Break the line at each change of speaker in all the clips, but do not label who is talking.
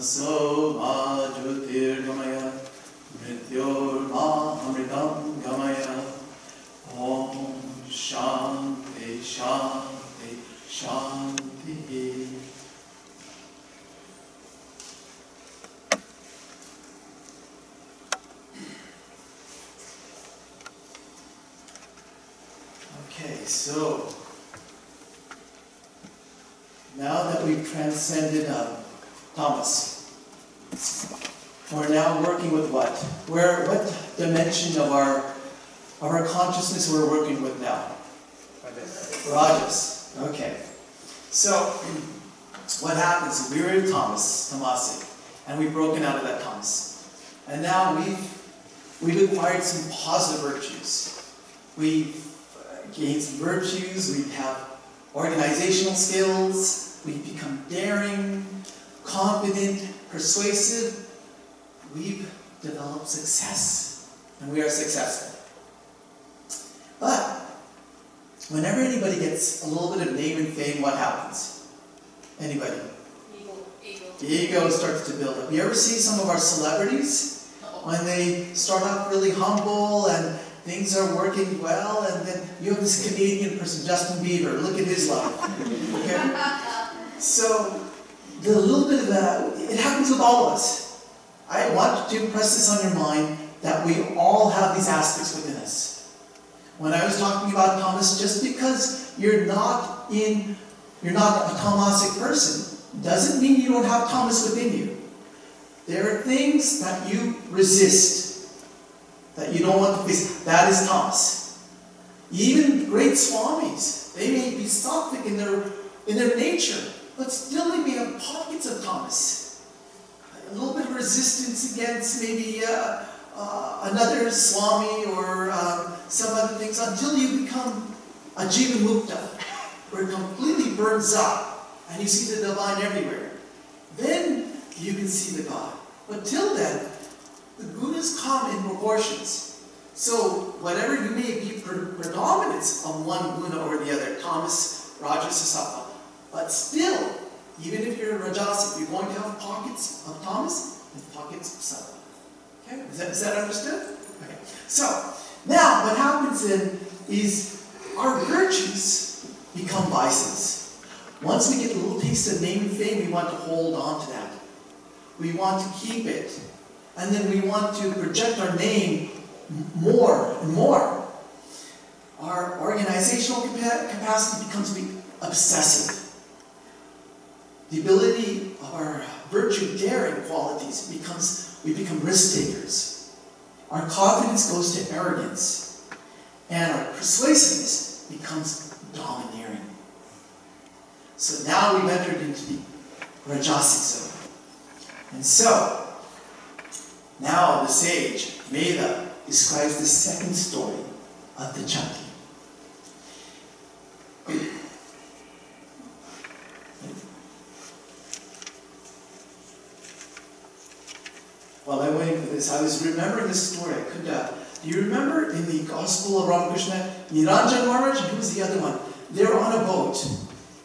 Tamaso ma jyotirgamaya mrityorma amritam gamaya. Om Shanti Shanti Shanti. Okay, so now that we've transcended Thomas, we're now working with what? What dimension of our consciousness we're working with now? Rajas. Okay. So what happens? We were in Tamasic, and we've broken out of that Tamas, and now we've acquired some positive virtues. We've gained some virtues. We have organizational skills. We've become daring, confident, persuasive. We've developed success, and we are successful. But whenever anybody gets a little bit of name and fame, what happens? Anybody? Ego starts to build up. You ever see some of our celebrities when they start off really humble and things are working well, and then you have this Canadian person, Justin Bieber. Look at his life. Okay? So the little bit of that, it happens with all of us. I want to impress this on your mind that we all have these aspects within us. When I was talking about Thomas, just because you're not a Tamasic person, doesn't mean you don't have Thomas within you. There are things that you resist, that you don't want to face. That is Thomas. Even great swamis, they may be sattvic in their nature, but still they may have pockets of Thomas. A little bit of resistance against maybe another swami or some other things, until you become a Jiva Mukta, where it completely burns up and you see the divine everywhere. Then you can see the God. But till then, the gunas come in proportions. So whatever you may be predominance of one guna or the other, Tamas, Rajas, or Sattva, but still, even if you're Rajasic, you're going to have pockets of Tamas and pockets of Sattva. Okay? Is that understood? Okay. So, now what happens then is our virtues become vices. Once we get a little taste of name and fame, we want to hold on to that. We want to keep it. And then we want to project our name more and more. Our organizational capacity becomes obsessive. The ability of our virtue daring qualities we become risk takers. Our confidence goes to arrogance. And our persuasiveness becomes domineering. So now we've entered into the Rajasic zone. And so, now the sage, Meda, describes the second story of the Chanti. While I'm waiting for this, I was remembering this story. Do you remember in the Gospel of Ramakrishna, Niranjan Maharaj, and who was the other one? They were on a boat,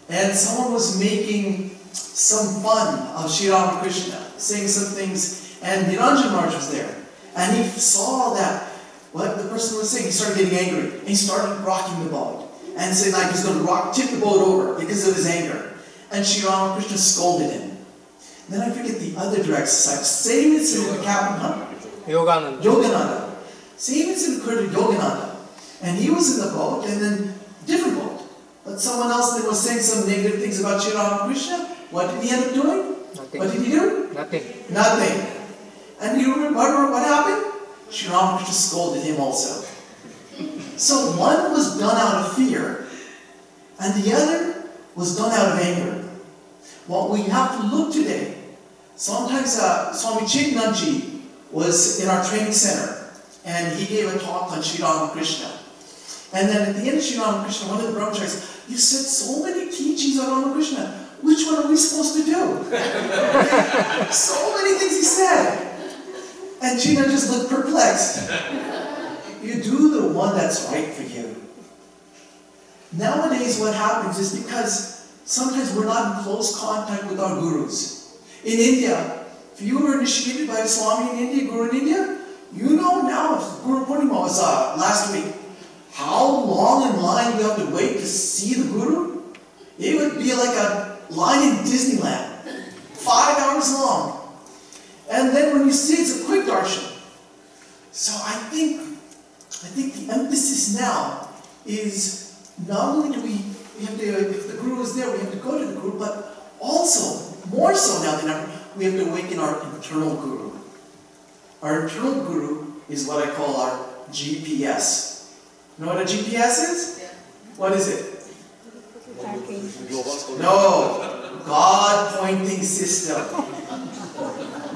and someone was making some fun of Sri Ramakrishna, saying some things, and Niranjan Maharaj was there. And he saw that, what the person was saying, he started getting angry, and he started rocking the boat, and said like he's going to tip the boat over because of his anger. And Sri Ramakrishna scolded him. Then I forget the other direct disciple. Same incident with Captain Yogananda. Same incident occurred with Yogananda. And he was in the boat, and then different boat. But someone else then was saying some negative things about Sri Ramakrishna. What did he end up doing?
Nothing.
What did he do? Nothing. And you remember what happened? Sri Ramakrishna scolded him also. So one was done out of fear, and the other was done out of anger. What we have to look today, sometimes Swami Chaitanya was in our training center, and he gave a talk on Sri Ramakrishna. And then at the end of Sri Ramakrishna, one of the brahmacharis, you said so many teachings on Ramakrishna. Which one are we supposed to do? So many things he said. And China just looked perplexed. You do the one that's right for you. Nowadays what happens is because sometimes we're not in close contact with our gurus. In India, if you were initiated by a Swami in India, Guru in India, you know now, Guru Purnima was last week, how long in line you have to wait to see the Guru? It would be like a line in Disneyland, 5 hours long. And then when you see it's a quick darshan. So I think the emphasis now is not only do we have to, if the Guru is there, we have to go to the Guru, but also, more so now than ever, we have to awaken our internal Guru. Our internal Guru is what I call our GPS. You know what a GPS is? Yeah. What is it? No, God pointing system.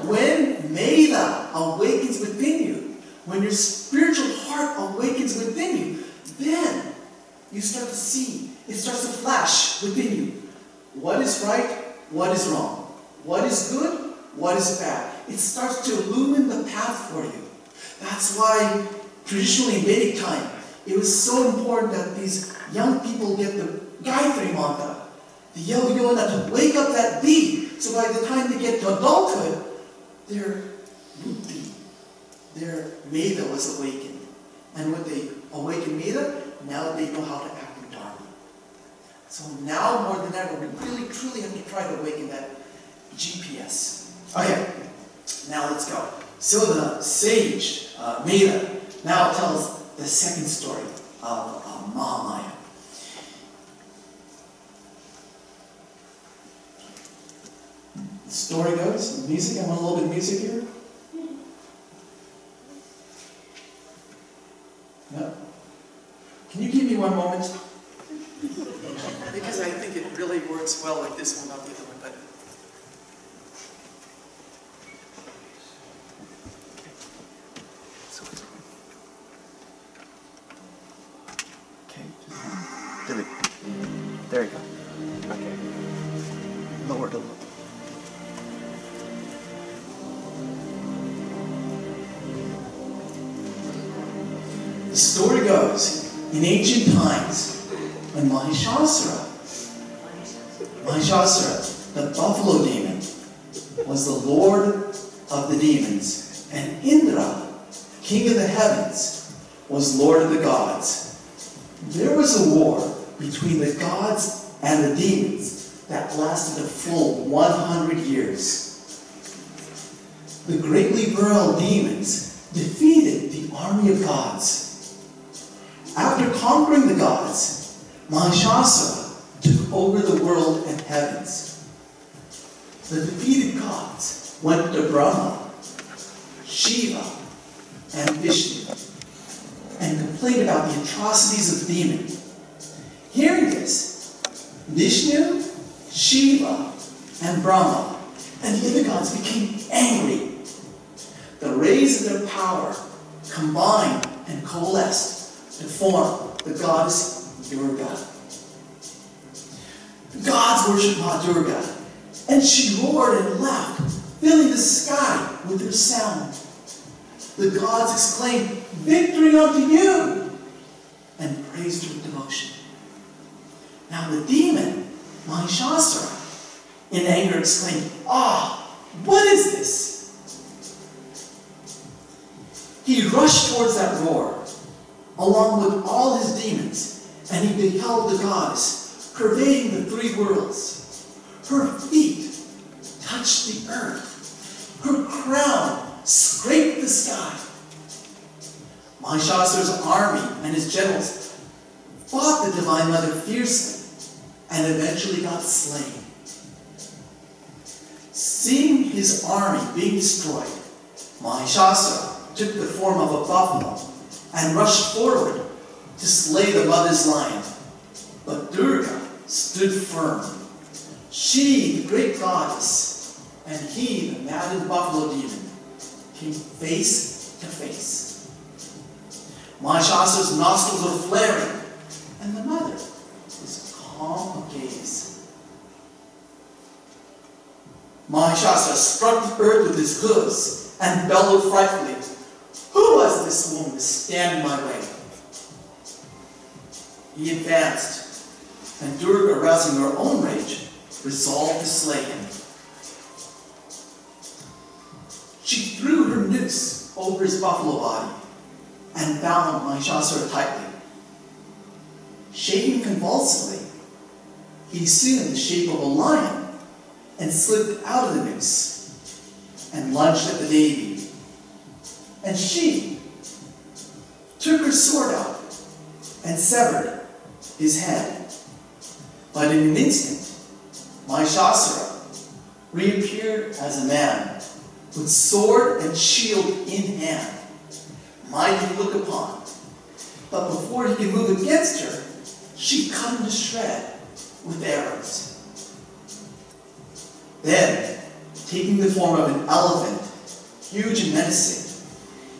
When Mela awakens within you, when your spiritual heart awakens within you, then you start to see, it starts to flash within you. What is right? What is wrong? What is good? What is bad? It starts to illumine the path for you. That's why traditionally in Vedic time, it was so important that these young people get the Gayatri mantra, the Yo-Yona, to wake up that deed. So by the time they get to adulthood, their buddhi, their Veda was awakened. And when they awaken Veda, now they know how to act in Dharma. So now more than ever, we really truly have to try to awaken that GPS. Okay, now let's go. So the sage, Mela, now tells the second story of Mahamaya. The story goes, music, I want a little bit of music here. No? Can you give me one moment? Because I think it really works well like this one, not the other one, but... There you go. Okay. Lower it a little. The story goes, in ancient times, when Mahishasura, the buffalo demon, was the lord of the demons, and Indra, king of the heavens, was lord of the gods. There was a war between the gods and the demons that lasted a full 100 years. The greatly virile demons defeated the army of gods. After conquering the gods, Mahishasura took over the world and heavens. The defeated gods went to Brahma, Shiva, and Vishnu and complained about the atrocities of the demon. Hearing this, Vishnu, Shiva, and Brahma and the other gods became angry. The rays of their power combined and coalesced to form the goddess Durga. The gods worshipped Ma Durga, and she roared and laughed, filling the sky with her sound. The gods exclaimed, "Victory unto you!" and praised her with devotion. Now the demon, Mahishasura, in anger exclaimed, "Ah, what is this?" He rushed towards that roar, along with all his demons, and he beheld the goddess, pervading the three worlds. Her feet touched the earth. Her crown scraped the sky. Mahishasura's army and his generals fought the Divine Mother fiercely and eventually got slain. Seeing his army being destroyed, Mahishasura took the form of a buffalo and rushed forward to slay the mother's lion. But Durga stood firm. She, the great goddess, and he, the maddened buffalo demon, came face to face. Mahishasura's nostrils were flaring, and the mother was calm of gaze. Mahishasura struck the earth with his hooves and bellowed frightfully, "Who was this woman to stand in my way?" He advanced, and Durga, arousing her own rage, resolved to slay him. She threw her noose over his buffalo body and bound Mahishasura tightly. Shaking convulsively, he assumed the shape of a lion and slipped out of the noose and lunged at the Devi. And she took her sword out and severed his head. But in an instant, Mahishasura reappeared as a man with sword and shield in hand, mighty to look upon. But before he could move against her, she cut him to shred with arrows. Then, taking the form of an elephant, huge and menacing,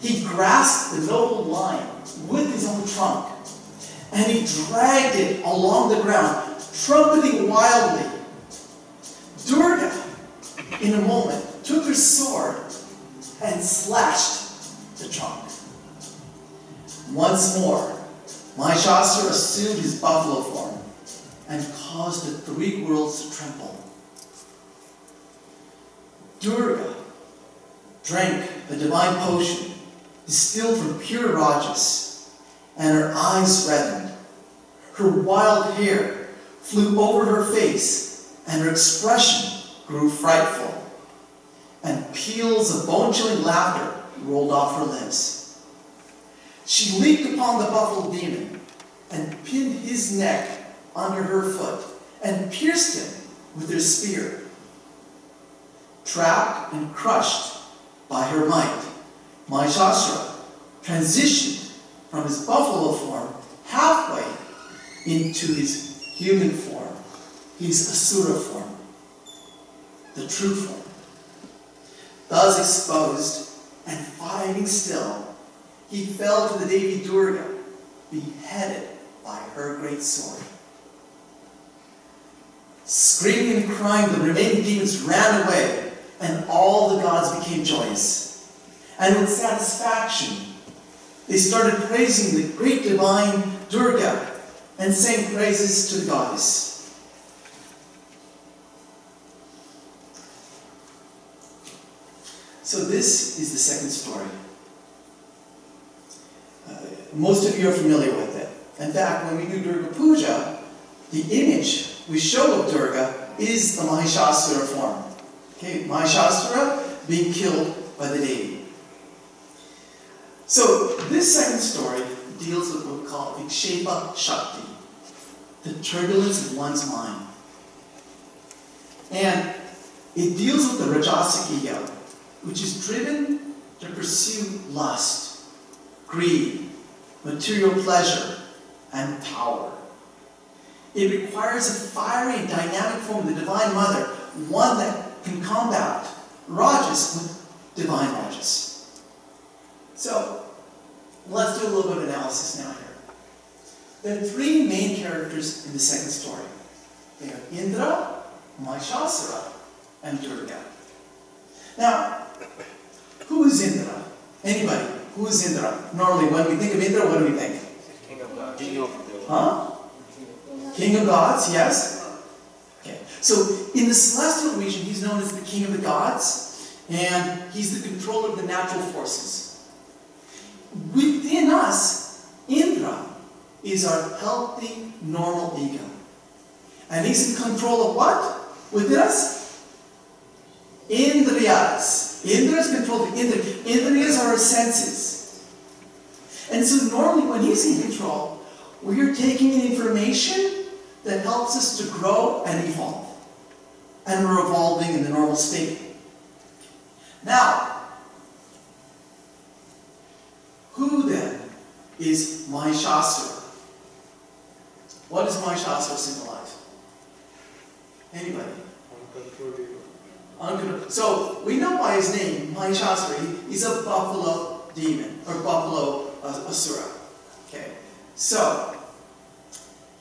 he grasped the noble lion with his own trunk, and he dragged it along the ground, trumpeting wildly. Durga, in a moment, took her sword and slashed the trunk. Once more, Mahishasura assumed his buffalo form and caused the three worlds to tremble. Durga drank a divine potion distilled from pure Rajas, and her eyes reddened. Her wild hair flew over her face, and her expression grew frightful, and peals of bone-chilling laughter rolled off her lips. She leaped upon the buffalo demon and pinned his neck under her foot and pierced him with her spear. Trapped and crushed by her might, Mahishasura transitioned from his buffalo form halfway into his human form, his Asura form, the true form. Thus exposed and fighting still, he fell to the Devi Durga, beheaded by her great sword. Screaming and crying, the remaining demons ran away, and all the gods became joyous. And with satisfaction, they started praising the great divine Durga and sang praises to the goddess. So this is the second story. Most of you are familiar with it. In fact, when we do Durga Puja, the image we show of Durga is the Mahishasura form. Okay, Mahishasura being killed by the Devi. So this second story deals with what we call Vikshepa Shakti, the turbulence of one's mind. And it deals with the Rajasic ego, which is driven to pursue lust, greed, material pleasure, and power. It requires a fiery and dynamic form of the Divine Mother, one that can combat Rajas with Divine Rajas. So, let's do a little bit of analysis now here. There are three main characters in the second story. They are Indra, Mahishasura, and Durga. Now, who is Indra? Anybody? Who is Indra? Normally, when we think of Indra, what do we think?
King of gods.
Huh? King of gods, yes? Okay. So, in the celestial region, he's known as the King of the gods, and he's the controller of the natural forces. Within us, Indra is our healthy, normal ego. And he's in control of what? Within us? Indriyas. Indra is controlled. Indriyas are our senses. And so normally when he's in control, we are taking in information that helps us to grow and evolve. And we're evolving in the normal state. Now, who then is Mahishasura? What does Mahishasura symbolize? Anybody? So, we know by his name, Mahishasura, he's a buffalo demon, or buffalo asura. Okay, so,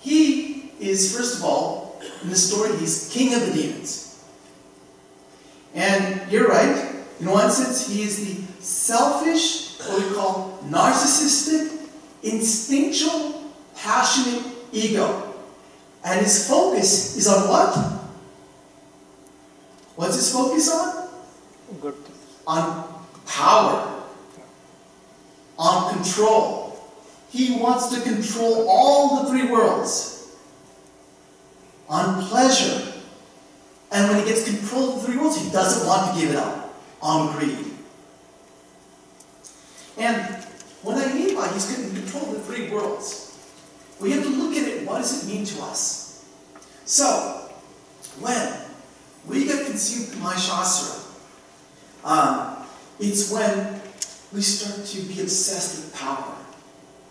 he is, first of all, in the story, he's king of the demons. And you're right, in one sense, he is the selfish, what we call narcissistic, instinctual, passionate ego. And his focus is on what? What's his focus on?
Good.
On power, on control. He wants to control all the three worlds. On pleasure. And when he gets control of the three worlds, he doesn't want to give it up. On greed. And what I mean by he's in control of the three worlds, we have to look at it, what does it mean to us? So, when we get consumed by Shastra, it's when we start to be obsessed with power.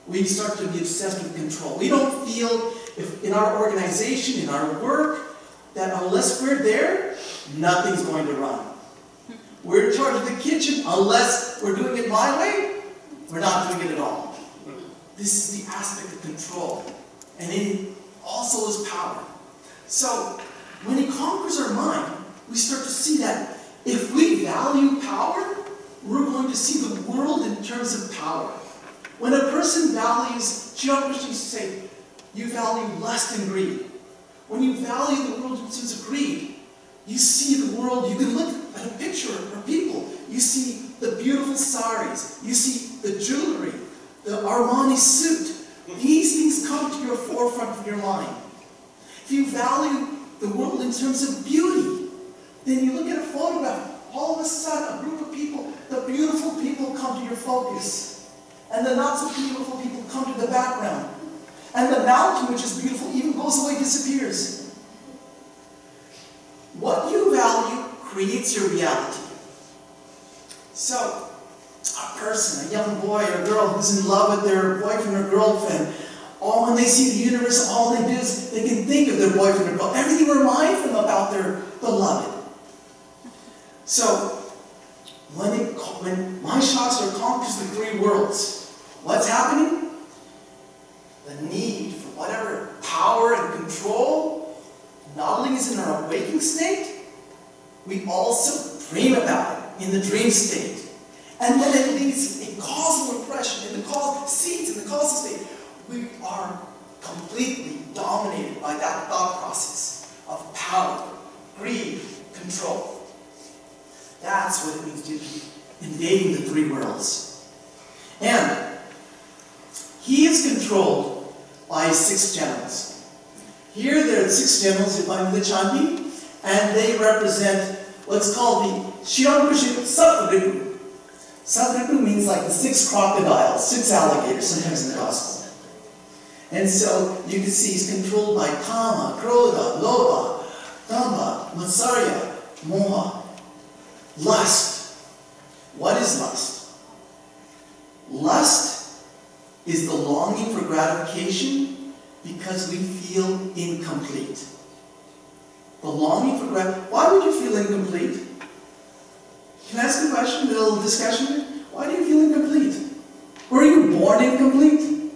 We start to be obsessed with control. We don't feel, if in our organization, in our work, that unless we're there, nothing's going to run. We're in charge of the kitchen, unless we're doing it my way, we're not doing it at all. This is the aspect of control. And it also is power. So, when he conquers our mind, we start to see that if we value power, we're going to see the world in terms of power. When a person values, Sri Ramakrishna used to say, you value lust and greed. When you value the world in terms of greed, you see the world, you can look at a picture of people. You see the beautiful saris, you see the jewelry, the Armani suit. These things come to your forefront of your mind. If you value the world in terms of beauty, then you look at a photograph, all of a sudden a group of people, the beautiful people come to your focus. And the not so beautiful people come to the background. And the mountain, which is beautiful, even goes away, disappears. What you value creates your reality. So, a person, a young boy or girl who's in love with their boyfriend or girlfriend, when they see the universe, all they do is they can think of their boyfriend or girlfriend. Everything reminds them about their beloved. So, when my Shastra conquers the three worlds, what's happening? The need for whatever power and control not only is in our waking state, we also dream about it in the dream state. And then it leads a causal impression, and the seeds in the causal state. We are completely dominated by that thought process of power, greed, control. That's what it means to be invading the three worlds. And he is controlled by 6 generals. Here there are 6 generals in the Chanti, and they represent what's called the Sri Ramakrishna Satvaripu. Satvaripu means like the 6 crocodiles, 6 alligators, sometimes in the Gospel. And so you can see he's controlled by Kama, Krodha, Lobha, Dambha, Matsarya, Moha. Lust. What is lust? Lust is the longing for gratification because we feel incomplete. The longing for gratification. Why would you feel incomplete? Can I ask a question, a little discussion? Why do you feel incomplete? Were you born incomplete?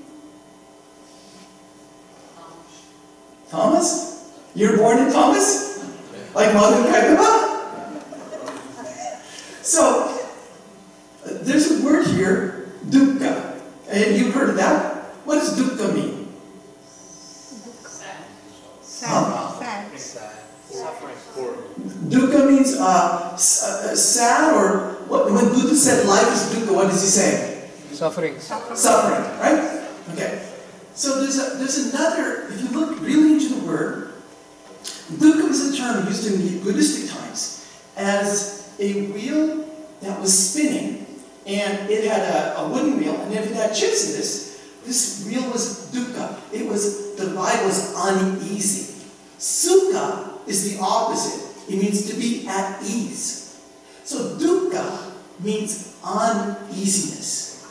Thomas? You're born in Thomas? Like Mother Kaitava? So, there's a word here, dukkha. And you've heard of that? What does dukkha mean?
Sad.
Suffering.
Dukkha means sad, or when Buddha said life is dukkha, what does he say?
Suffering.
Suffering, right? Okay. So there's another, if you look really into the word, dukkha was a term used in the Buddhistic times as a wheel that was spinning, and it had a wooden wheel, and if it had chips in this wheel was dukkha. The ride was uneasy. Sukha is the opposite. It means to be at ease. So dukkha means uneasiness.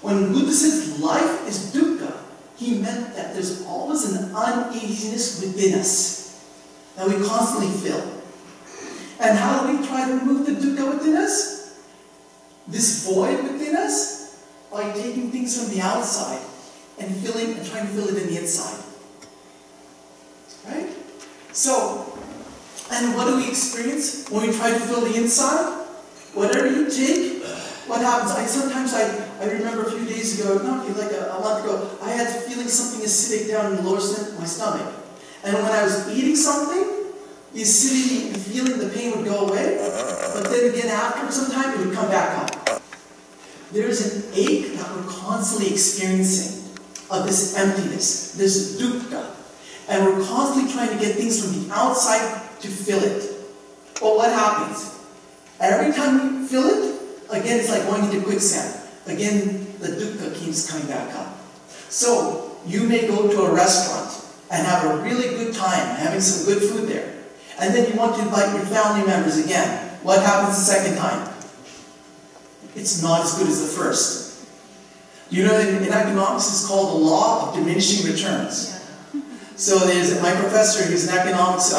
When Buddha says life is dukkha, he meant that there's always an uneasiness within us that we constantly feel. And how do we try to remove the dukkha within us? This void within us? By taking things from the outside and trying to fill it in the inside. Right? So, and what do we experience when we try to fill the inside? Whatever you take, what happens? I remember a few days ago, not like a month ago, I had feeling something acidic down in the lower my stomach. And when I was eating something, the acidity and feeling the pain would go away, but then again after some time it would come back up. There's an ache that we're constantly experiencing of this emptiness, this dukkha. And we're constantly trying to get things from the outside to fill it. But what happens? Every time we fill it, again, it's like going into quicksand. Again, the dukkha keeps coming back up. So, you may go to a restaurant and have a really good time, having some good food there. And then you want to invite your family members again. What happens the second time? It's not as good as the first. You know, in economics, it's called the law of diminishing returns. So there's my professor, he was in economics,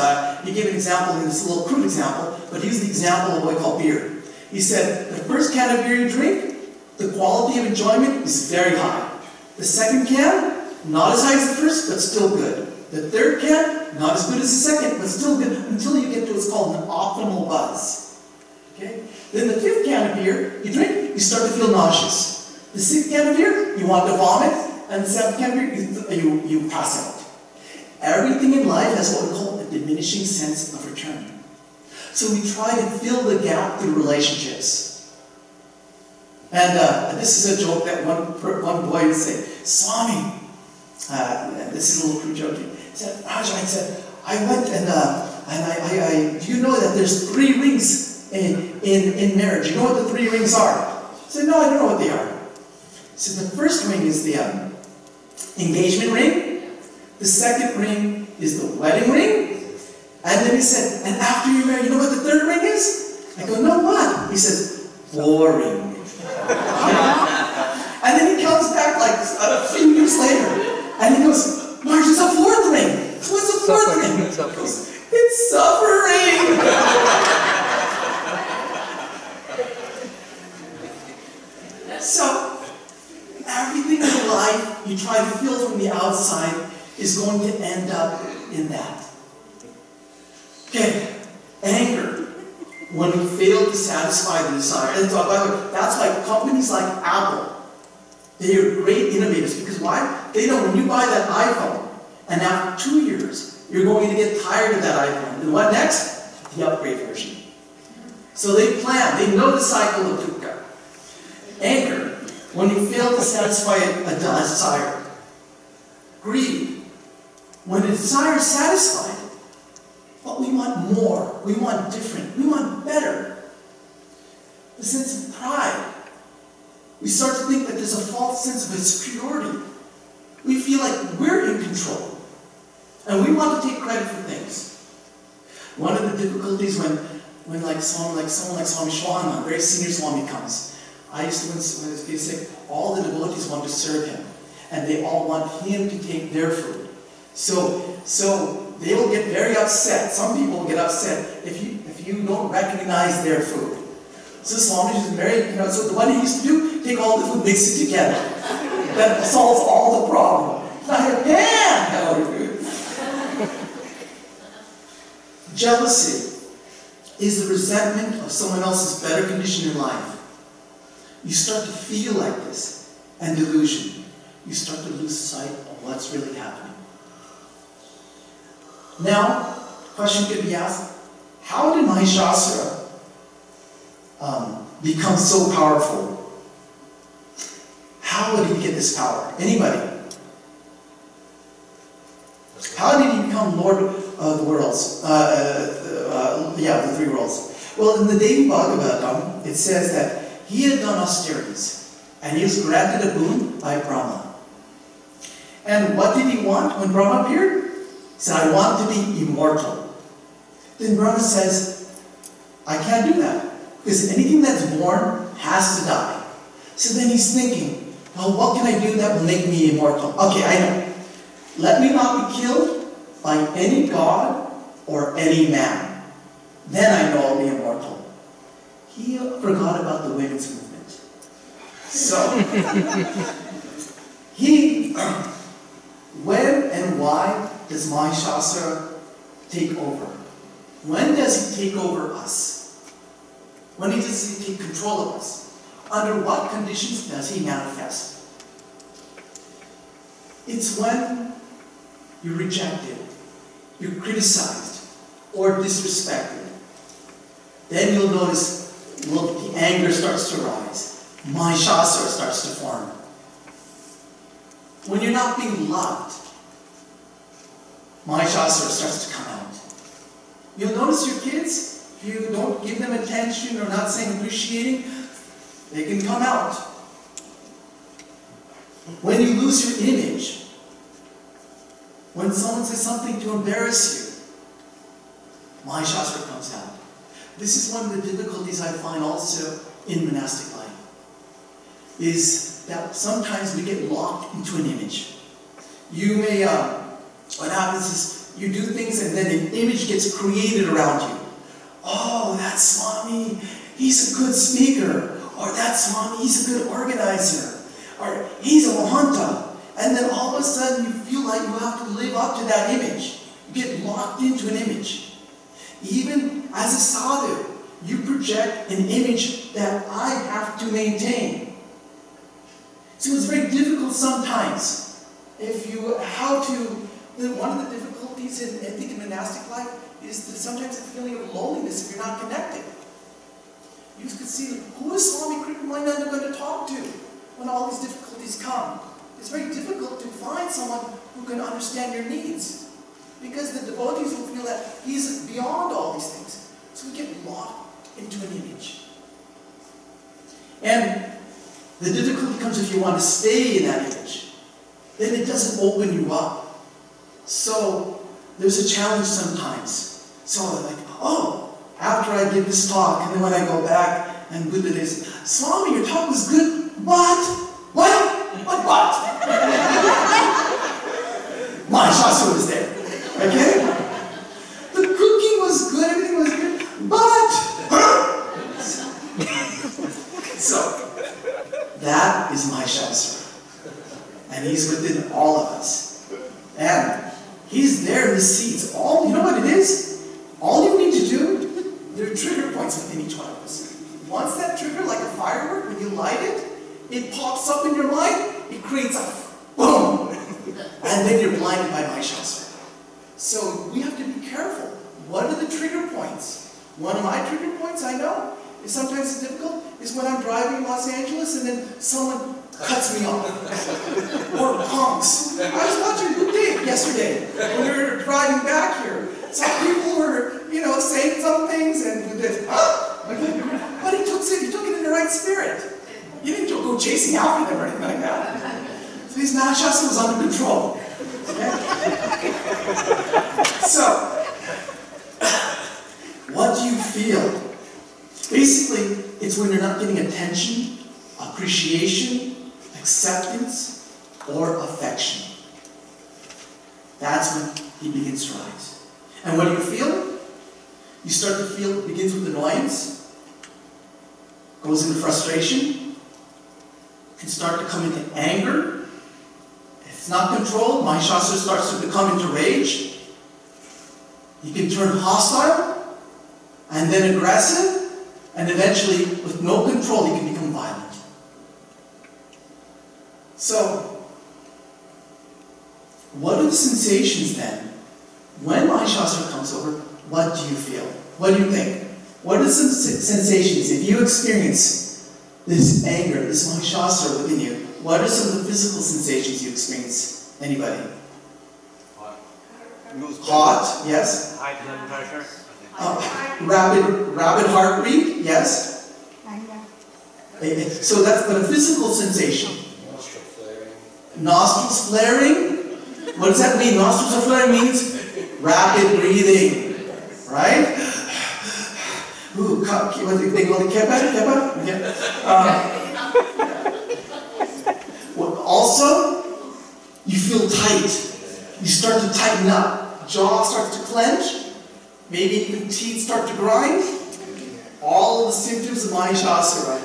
he gave an example, in this little crude example, but he used the example of what we call beer. He said, the first can of beer you drink, the quality of enjoyment is very high. The second can, not as high as the first, but still good. The third can, not as good as the second, but still good, until you get to what's called an optimal buzz. Okay? Then the fifth can of beer, you drink, you start to feel nauseous. The sixth can of beer, you want to vomit, and the seventh can of beer, you pass out. Everything in life has what we call a diminishing sense of return. So we try to fill the gap through relationships. And this is a joke that one boy would say, Swami, this is a little crude joke. He said, Ajahn said, I went and I do you know that there's 3 rings in marriage? You know what the 3 rings are? He said, no, I don't know what they are. He said, the first ring is the engagement ring. The second ring is the wedding ring. And then he said, and after you're married, you know what the third ring is? I go, no, what? He says, boring. And then he comes back like a few years later, and he goes, Marge, it's a 4th ring. What's a 4th ring? He goes, it's suffering. So, everything in life you try to feel from the outside is going to end up in that. Okay, anger. When we fail to satisfy the desire. And so, by the way, that's why companies like Apple, they are great innovators. Because why? They know when you buy that iPhone, and after 2 years, you're going to get tired of that iPhone. And what next? The upgrade version. So they plan. They know the cycle of dukkha. Anger. When you fail to satisfy a desire. Greed. When the desire is satisfied, but we want more, we want different, we want better. The sense of pride. We start to think that there's a false sense of superiority. We feel like we're in control. And we want to take credit for things. One of the difficulties when like someone like Swami Shwananda, a very senior Swami, comes, I used to, when he was sick, all the devotees want to serve him. And they all want him to take their food. So they will get very upset. Some people will get upset if you don't recognize their food. So Swami is very, so what he used to do, take all the food, mix it together. That solves all the problem. I can! Jealousy is the resentment of someone else's better condition in life. You start to feel like this, and delusion. You start to lose sight of what's really happening. Now, the question could be asked, how did Mahishasura become so powerful? How did he get this power? Anybody? How did he become Lord of the worlds? The 3 worlds. Well, in the Devi Bhagavatam, it says that he had done austerities, and he was granted a boon by Brahma. And what did he want when Brahma appeared? He said, I want to be immortal. Then Brahma says, I can't do that, because anything that's born has to die. So then he's thinking, well, what can I do that will make me immortal? Okay, I know. Let me not be killed by any god or any man. Then I know I'll be immortal. He forgot about the women's movement. So, when and why does Mahishasura take over? When does he take over us? When does he take control of us? Under what conditions does he manifest? It's when you're rejected, you're criticized, or disrespected. Then you'll notice, the anger starts to rise. Mahishasura starts to form. When you're not being loved, Mahishasura starts to come out. You'll notice your kids, if you don't give them attention or not saying appreciating, they can come out. When you lose your image, when someone says something to embarrass you, Mahishasura comes out. This is one of the difficulties I find also in monastic life, is that sometimes we get locked into an image. You may, what happens is you do things and then an image gets created around you. Oh, that Swami, he's a good speaker. Or that Swami, he's a good organizer. Or he's a Mahanta. And then all of a sudden you feel like you have to live up to that image. You get locked into an image. Even as a sadhu, you project an image that I have to maintain. So it's very difficult sometimes. One of the difficulties in monastic life is that sometimes a feeling of loneliness if you're not connected. You could see, who is Swami Kripamananda going to talk to when all these difficulties come? It's very difficult to find someone who can understand your needs, because the devotees will feel that he's beyond all these things. So we get locked into an image. And the difficulty comes if you want to stay in that image. Then it doesn't open you up. So there's a challenge sometimes. So like, oh, after I give this talk, and then when I go back and Buddha is, Swami, your talk was good, but, what? Mahishasura was there. Okay? The cooking was good, everything was good, but so that is Mahishasura. And he's within all of us. And he's there in the seeds. You know what it is? All you need to do, there are trigger points within each one of us. Once that trigger, like a firework, when you light it, it pops up in your mind, it creates a boom. And then you're blinded by Mahishasura. So we have to be careful. What are the trigger points? One of my trigger points, I know, is sometimes it's difficult, is when I'm driving in Los Angeles and then someone cuts me off. Or honks. I was watching Good Day yesterday when we were driving back here. Some people were, saying some things and this, but he took it in the right spirit. He didn't go chasing after them or anything like that. So his Mahishasura was under control. Okay? So, what do you feel? Basically, it's when you're not getting attention, appreciation, acceptance, or affection. That's when he begins to rise. And what do you feel? You start to feel, it begins with annoyance, goes into frustration, can start to come into anger. If it's not controlled, Mahishasura starts to become into rage. He can turn hostile, and then aggressive, and eventually, with no control, he can become violent. So, what are the sensations then? When Mahishasura comes over, what do you feel? What do you think? What are some sensations? If you experience this anger, this Mahishasura within you, what are some of the physical sensations you experience? Anybody? Hot, yes.
High blood pressure.
Rapid heartbeat, yes. So that's but a physical sensation. Nostrils flaring. What does that mean? Nostrils are flaring means rapid breathing, right? Ooh, what do they call it? Kepa? Also, you feel tight. You start to tighten up. Jaw starts to clench. Maybe even teeth start to grind. All of the symptoms of Mahishasura.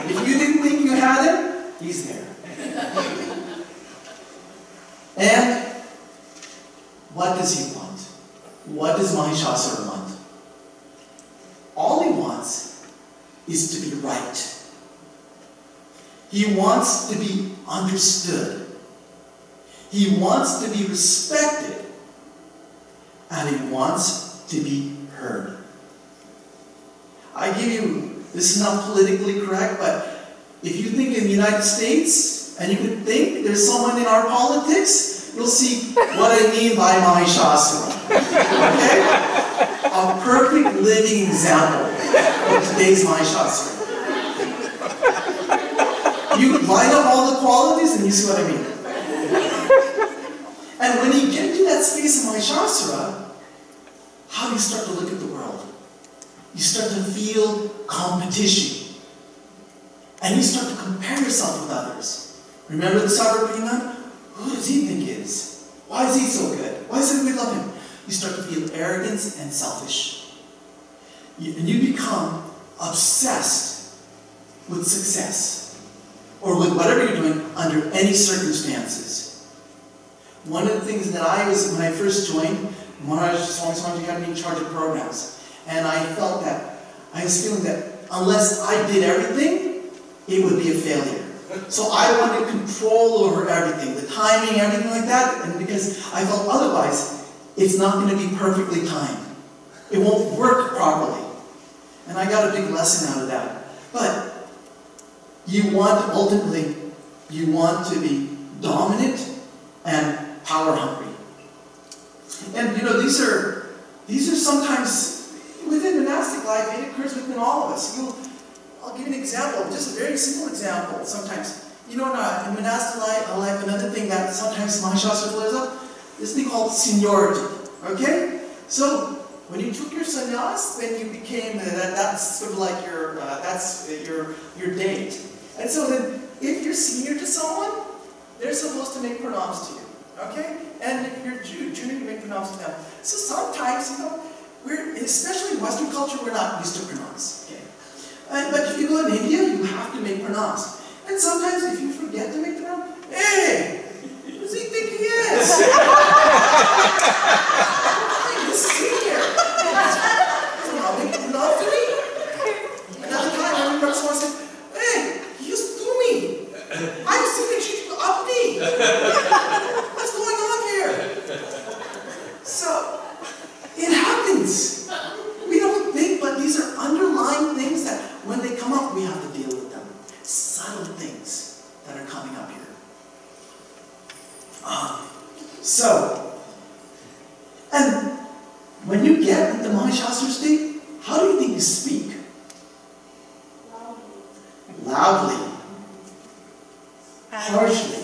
If you didn't think you had him, he's there. And what does he want? What does Mahishasura want? All he wants is to be right. He wants to be understood. He wants to be respected. And he wants to be heard. I give you, this is not politically correct, but if you think in the United States, and you can think there's someone in our politics, you'll see what I mean by Mahishasura. Okay? A perfect living example of today's Mahishasura. You line up all the qualities and you see what I mean. And when you get into that space of Mahishasura, how do you start to look at the world? You start to feel competition. And you start to compare yourself with others. Remember the Sarvabhuma? Who does he think he is? Why is he so good? Why does everybody love him? You start to feel arrogance and selfish. And you become obsessed with success. Or with whatever you're doing under any circumstances. One of the things that when I first joined, Maharaj Swami had me in charge of programs. And I felt that, I was feeling that unless I did everything, it would be a failure. So I wanted control over everything, the timing, everything like that, and because I felt otherwise, it's not going to be perfectly timed. It won't work properly. And I got a big lesson out of that. But ultimately, you want to be dominant and power hungry. And these are sometimes, within monastic life, it occurs within all of us. I'll give you an example, just a very simple example. Sometimes, in monastic life, another thing that sometimes Mahishasura flares up, this thing called seniority. Okay? So, when you took your sannyas, then you became, that's sort of like your date. And so then, if you're senior to someone, they're supposed to make pranams to you. Okay? And if you're junior, you make pranams to them. So sometimes, especially in Western culture, we're not used to pranams. Okay? But if you go in India, you have to make pranams. And sometimes if you forget to make pranams, hey, who does he think he is? This is senior. He's not making pranams to me. Another time, I remember someone said, hey, he used to do me. I've seen that you up me. What's going on here? So, it happens. We don't think, but these are underlying things that when they come up, we have to deal with them. Subtle things that are coming up here. And when you get into Mahishasura state, how do you think you speak? Loudly. Harshly.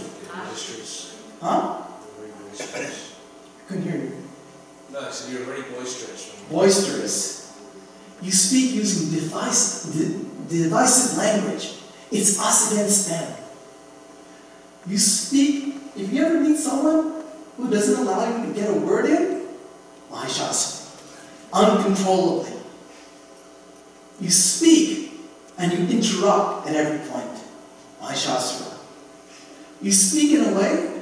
Huh? I couldn't hear you.
No, I said you're very boisterous.
Boisterous. You speak using divisive language. It's us against them. You speak, if you ever meet someone who doesn't allow you to get a word in, Mahishasura. Uncontrollably. You speak and you interrupt at every point. Mahishasura. You speak in a way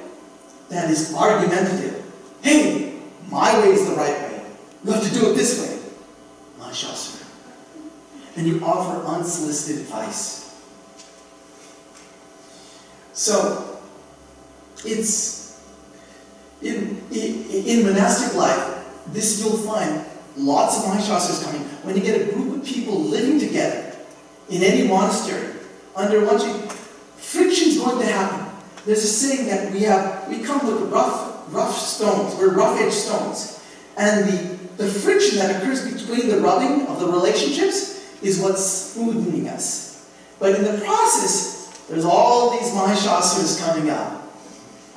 that is argumentative. Hey, my way is the right way. You have to do it this way. Mahishasura. And you offer unsolicited advice. So, it's in monastic life, this you'll find lots of Mahishasuras coming. When you get a group of people living together in any monastery, under one tree, friction's going to happen. There's a saying that we come with rough stones, we're rough-edged stones. And the friction that occurs between the rubbing of the relationships is what's smoothing us. But in the process, there's all these Mahishasuras coming up.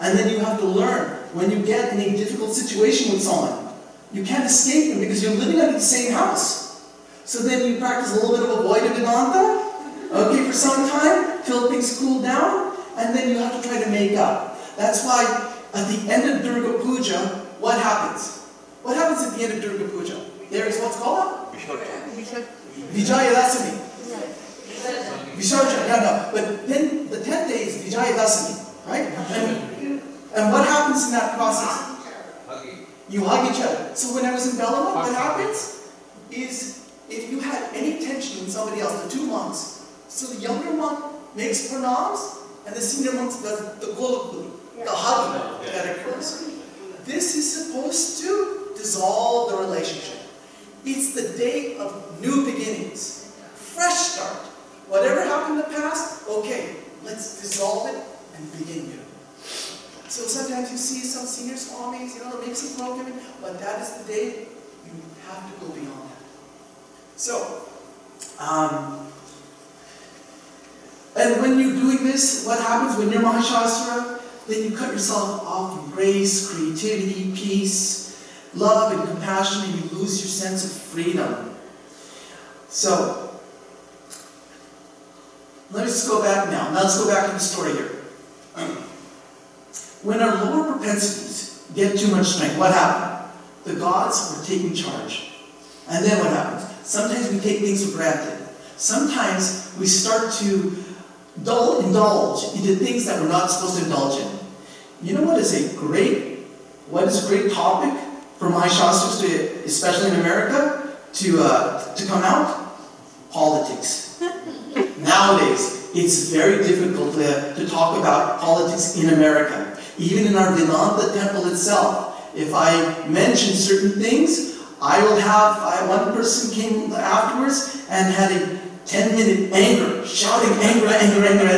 And then you have to learn, when you get in a difficult situation with someone, you can't escape them because you're living under the same house. So then you practice a little bit of avoidant Vedanta, okay, for some time, till things cool down. And then you have to try to make up. That's why at the end of Durga Puja, what happens? What happens at the end of Durga Puja? There is what's called? Vijayadasami. Visarjana, no. But then the 10th day is Vijayadasami, right? And what happens in that process? You hug each other. So when I was in Bellama, what happens is if you had any tension with somebody else, the two monks, so the younger monk makes pranams, and the senior monk does the golakuli, the hugging that occurs. This is supposed to dissolve the relationship. It's the day of new beginnings, fresh start. Whatever happened in the past, okay, let's dissolve it and begin new. So sometimes you see some senior swamis, it makes you broken, but that is the day you have to go beyond that. So, and when you're doing this, what happens when you're Mahashastra? Then you cut yourself off from grace, creativity, peace, love, and compassion, and you lose your sense of freedom. So, let me just go back now. Now let's go back to the story here. When our lower propensities get too much strength, what happened? The gods were taking charge. And then what happens? Sometimes we take things for granted. Sometimes we start to indulge into things that we're not supposed to indulge in. You know what is a great topic for my shastras, especially in America, to come out? Politics. Nowadays, it's very difficult to talk about politics in America. Even in our Vedanta temple itself, if I mention certain things, I will have, one person came afterwards and had a 10-minute anger, shouting anger at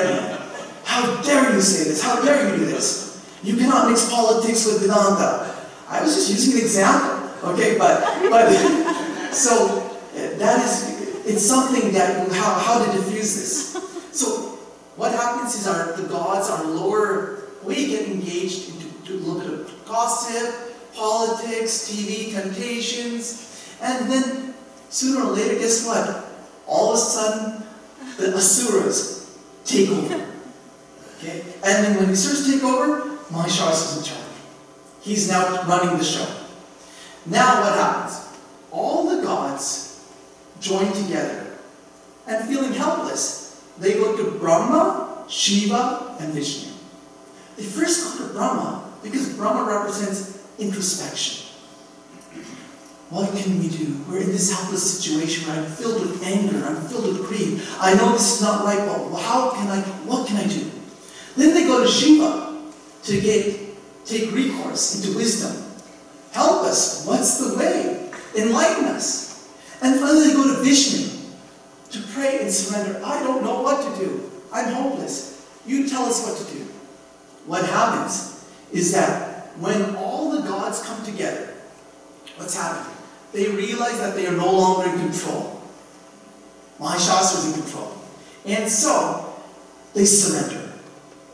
me. How dare you say this? How dare you do this? You cannot mix politics with Vedanta. I was just using an example, okay? But so that is, it's something that, how to diffuse this. So what happens is the gods, our lower, we get engaged into a little bit of gossip, politics, TV, temptations, and then sooner or later, guess what? All of a sudden, the asuras take over. Okay? And then when the asuras take over, Mahishasura is in charge. He's now running the show. Now what happens? All the gods join together, and feeling helpless, they go to Brahma, Shiva, and Vishnu. They first go to Brahma, because Brahma represents introspection. What can we do? We're in this helpless situation where I'm filled with anger, I'm filled with greed. I know this is not right, but what can I do? Then they go to Shiva to take recourse into wisdom. Help us. What's the way? Enlighten us. And finally they go to Vishnu to pray and surrender. I don't know what to do. I'm hopeless. You tell us what to do. What happens is that when all the gods come together, what's happening? They realize that they are no longer in control. Mahishasura is in control. And so, they surrender.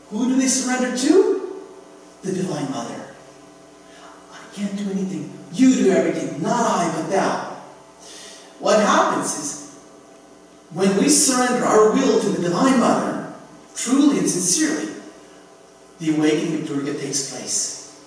Who do they surrender to? The Divine Mother. I can't do anything. You do everything. Not I, but thou. What happens is, when we surrender our will to the Divine Mother, truly and sincerely, the awakening of Durga takes place.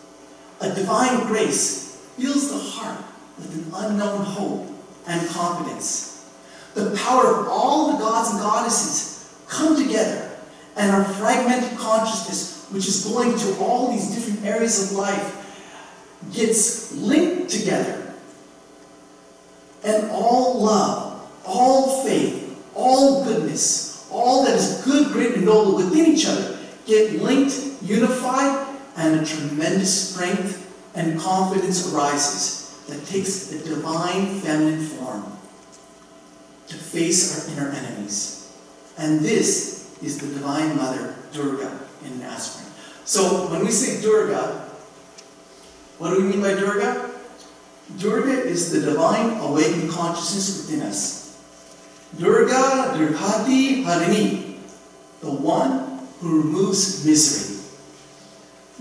A divine grace fills the heart with an unknown hope and confidence. The power of all the gods and goddesses come together, and our fragmented consciousness, which is going to all these different areas of life, gets linked together. And all love, all faith, all goodness, all that is good, great, and noble within each other get linked, unified, and a tremendous strength and confidence arises that takes the divine feminine form to face our inner enemies. And this is the Divine Mother, Durga, in an aspirin. So when we say Durga, what do we mean by Durga? Durga is the divine awakened consciousness within us. Durga, Durghati, Harini, the one who removes misery.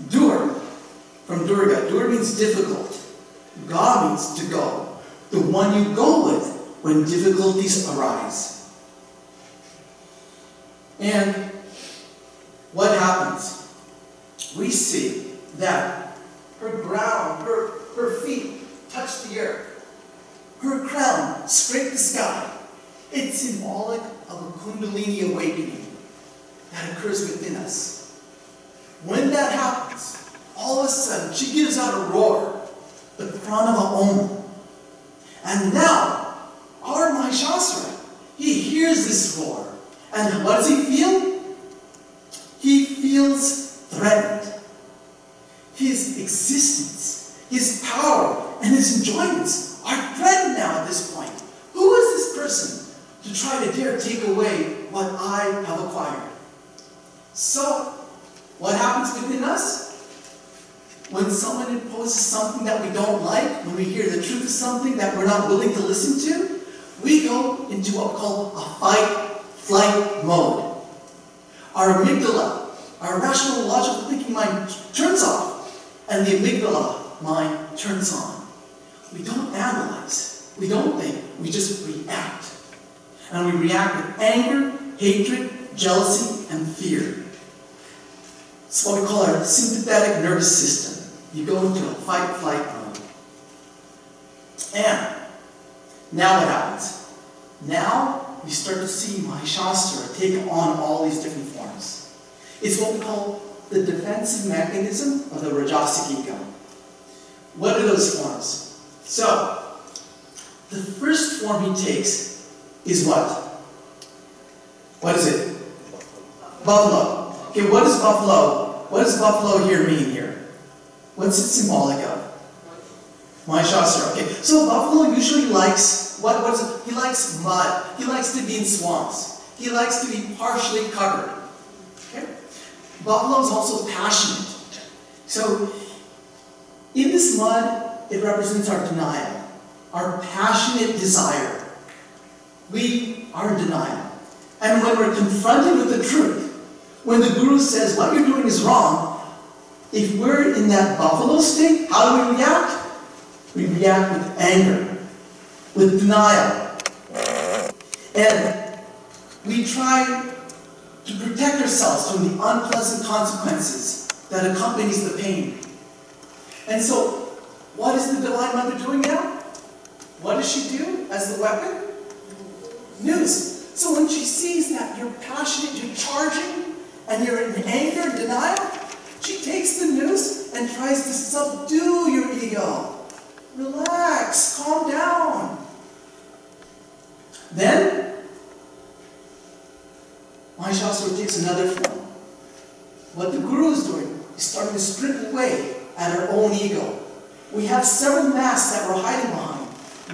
Dur, from Durga. Dur means difficult. Ga means to go. The one you go with when difficulties arise. And what happens? We see that her feet touch the earth. Her crown scraped the sky. It's symbolic of a Kundalini awakening that occurs within us. When that happens, all of a sudden she gives out a roar, the Pranava Om. And now, our Mahishasura, he hears this roar. And what does he feel? He feels threatened. His existence, his power, and his enjoyments are threatened now at this point. Who is this person to try to dare take away what I have acquired. So, what happens within us? When someone imposes something that we don't like, when we hear the truth of something that we're not willing to listen to, we go into what we call a fight-flight mode. Our amygdala, our rational, logical thinking mind turns off, and the amygdala mind turns on. We don't analyze, we don't think, we just react. And we react with anger, hatred, jealousy, and fear. It's what we call our sympathetic nervous system. You go into a fight-flight mode. And now what happens? Now we start to see Mahishasura take on all these different forms. It's what we call the defensive mechanism of the Rajasic ego. What are those forms? So, the first form he takes is what? What is it? Buffalo. Okay, what is buffalo? What does buffalo here mean here? What's it symbolic of? Mahishasura. Okay, so buffalo usually likes, what is it? He likes mud. He likes to be in swamps. He likes to be partially covered. Okay? Buffalo is also passionate. So, in this mud, it represents our denial, our passionate desire. We are in denial. And when we're confronted with the truth, when the Guru says, what you're doing is wrong, if we're in that buffalo state, how do we react? We react with anger, with denial. And we try to protect ourselves from the unpleasant consequences that accompanies the pain. And so, what is the Divine Mother doing now? What does she do as the weapon? News. So when she sees that you're passionate, you're charging, and you're in anger and denial, she takes the noose and tries to subdue your ego. Relax, calm down. Then, Mahishasura takes another form. What the Guru is doing is starting to strip away at our own ego. We have several masks that we're hiding behind.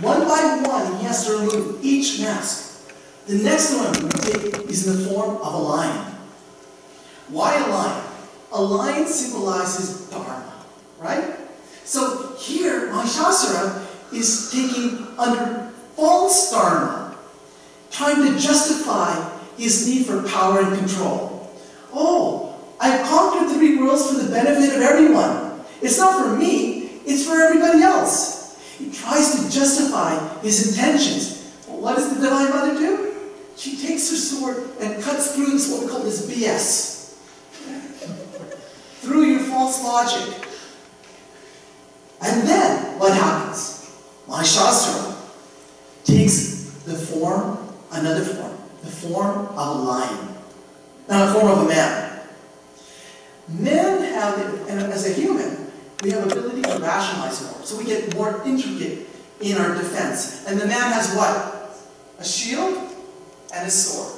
One by one, he has to remove each mask. The next one we take is in the form of a lion. Why a lion? A lion symbolizes Dharma, right? So here, Mahishasura is taking under false Dharma, trying to justify his need for power and control. Oh, I've conquered the 3 worlds for the benefit of everyone. It's not for me, it's for everybody else. He tries to justify his intentions. But what does the Divine Mother do? She takes her sword and cuts through this, what we call this BS. Through your false logic. And then, what happens? Mahishasura takes the form, another form, the form of a lion. Now, the form of a man. Men have, and as a human, we have ability to rationalize more. So we get more intricate in our defense. And the man has what? A shield and a sword.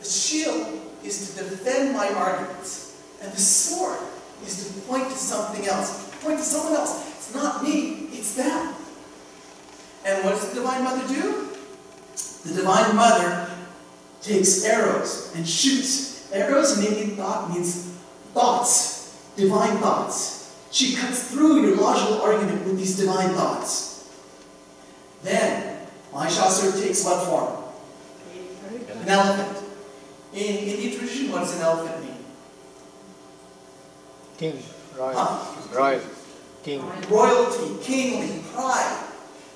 The shield is to defend my arguments. And the sword is to point to something else. Point to someone else. It's not me, it's them. And what does the Divine Mother do? The Divine Mother takes arrows and shoots. Arrows in Indian thought means thoughts, divine thoughts. She cuts through your logical argument with these divine thoughts. Then, Mahishasura takes what form? An elephant. In Indian tradition, what does an elephant mean?
King, royal,
Huh?
royal, king.
Royalty, kingly, pride.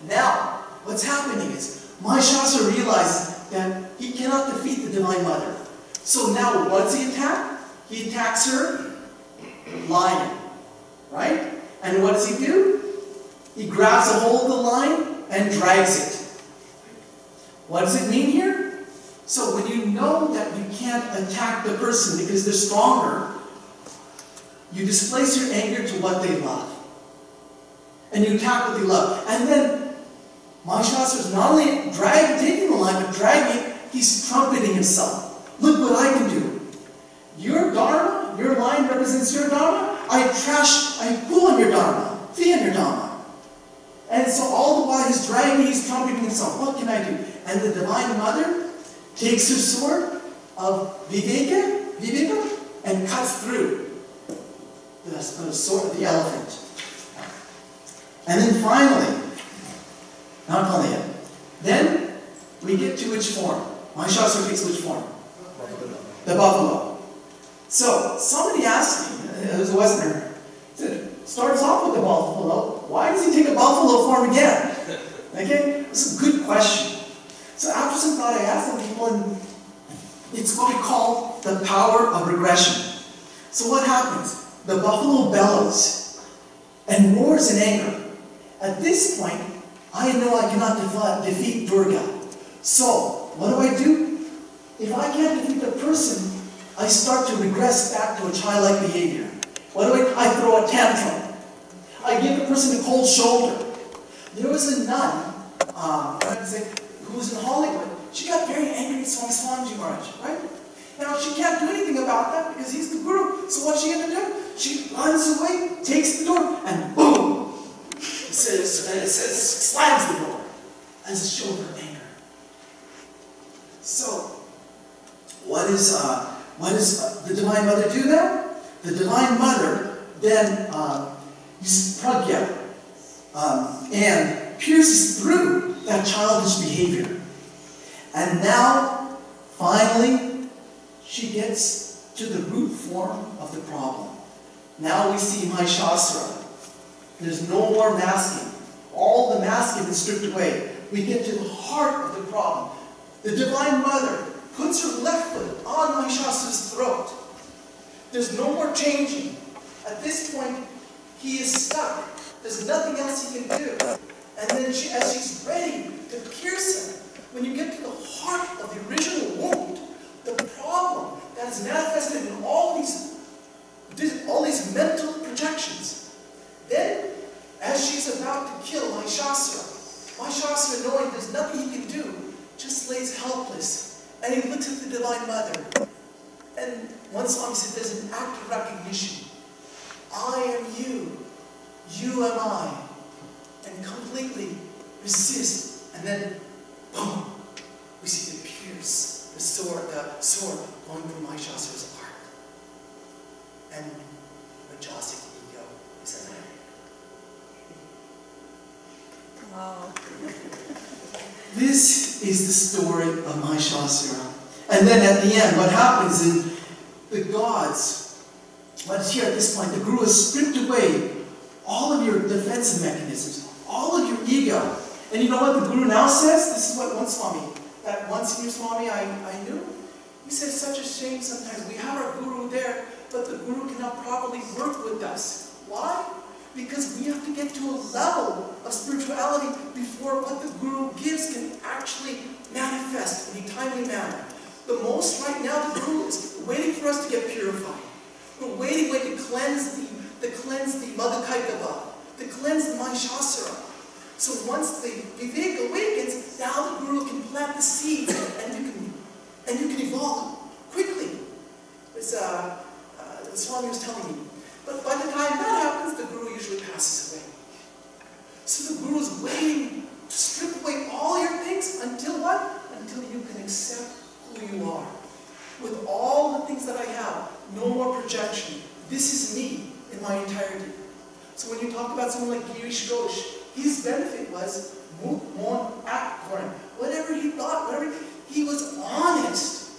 Now, what's happening is Mahishasura realizes that he cannot defeat the Divine Mother. So now, what does he attack? He attacks her lion, right? And what does he do? He grabs a hold of the lion and drags it. What does it mean here? So when you know that you can't attack the person because they're stronger, you displace your anger to what they love. And you attack what they love. And then Mahishasura is not only taking the lion, but dragging it, he's trumpeting himself. Look what I can do. Your Dharma, your lion represents your Dharma. I pull on your Dharma, fee on your Dharma. And so all the while he's dragging, he's trumpeting himself. What can I do? And the Divine Mother takes her sword of Viveka, and cuts through the sword of the elephant. And then finally, not only yet, then we get to which form? Mahishasura takes which form? The buffalo. So, somebody asked me, it was a Westerner, said, start us off with the buffalo. Why does he take a buffalo form again? Okay? It's a good question. So after some thought, I asked some people, and it's what we call the power of regression. So what happens? The buffalo bellows and roars in anger. At this point, I know I cannot defeat Durga. So, what do? If I can't defeat the person, I start to regress back to a childlike behavior. What do? I throw a tantrum. I give the person a cold shoulder. There was a nun, who was in Hollywood. She got very angry at Swami Swamiji Maharaj, right? Now, she can't do anything about that because he's the guru. So what's she going to do? She runs away, takes the door, and boom! It slams the door as a show of her anger. So, what does the Divine Mother do now? The Divine Mother then uses pragya and pierces through that childish behavior. And now, finally, she gets to the root form of the problem. Now we see Mahishasura. There's no more masking. All the masking is stripped away. We get to the heart of the problem. The Divine Mother puts her left foot on Mahishasura's throat. There's no more changing. At this point, he is stuck. There's nothing else he can do. And then as she's ready to pierce him, when you get to the heart of the original wound, the problem that is manifested in all these mental projections, then as she's about to kill Mahishasura, knowing there's nothing he can do, just lays helpless. And he looks at the Divine Mother. And one Swami said there's an act of recognition. I am you. You am I. And completely resist. And then, boom, we see the pierce, the sword going through Mahishasura's heart. And Rajasic ego is an end.
Wow.
This is the story of Mahishasura. And then at the end, what happens is the gods, what's here at this point, the Guru has stripped away all of your defensive mechanisms, all of your ego. And you know what the Guru now says? This is what one Swami, that one senior Swami I knew, he said, such a shame sometimes. We have our Guru there, but the Guru cannot properly work with us. Why? Because we have to get to a level of spirituality before what the Guru gives can actually manifest in a timely manner. The most right now, the Guru is waiting for us to get purified. We're waiting to cleanse the Madhukaitabha, to cleanse the Mahishasura. So once the Vivek awakens, now the Guru can plant the seeds and you can evolve quickly. As the Swami was telling me. But by the time that happens, the Guru usually passes away. So the Guru is waiting to strip away all your things until what? Until you can accept who you are. With all the things that I have, no more projection. This is me in my entirety. So when you talk about someone like Girish Ghosh, his benefit was move on, act for him. Whatever he thought, he was honest.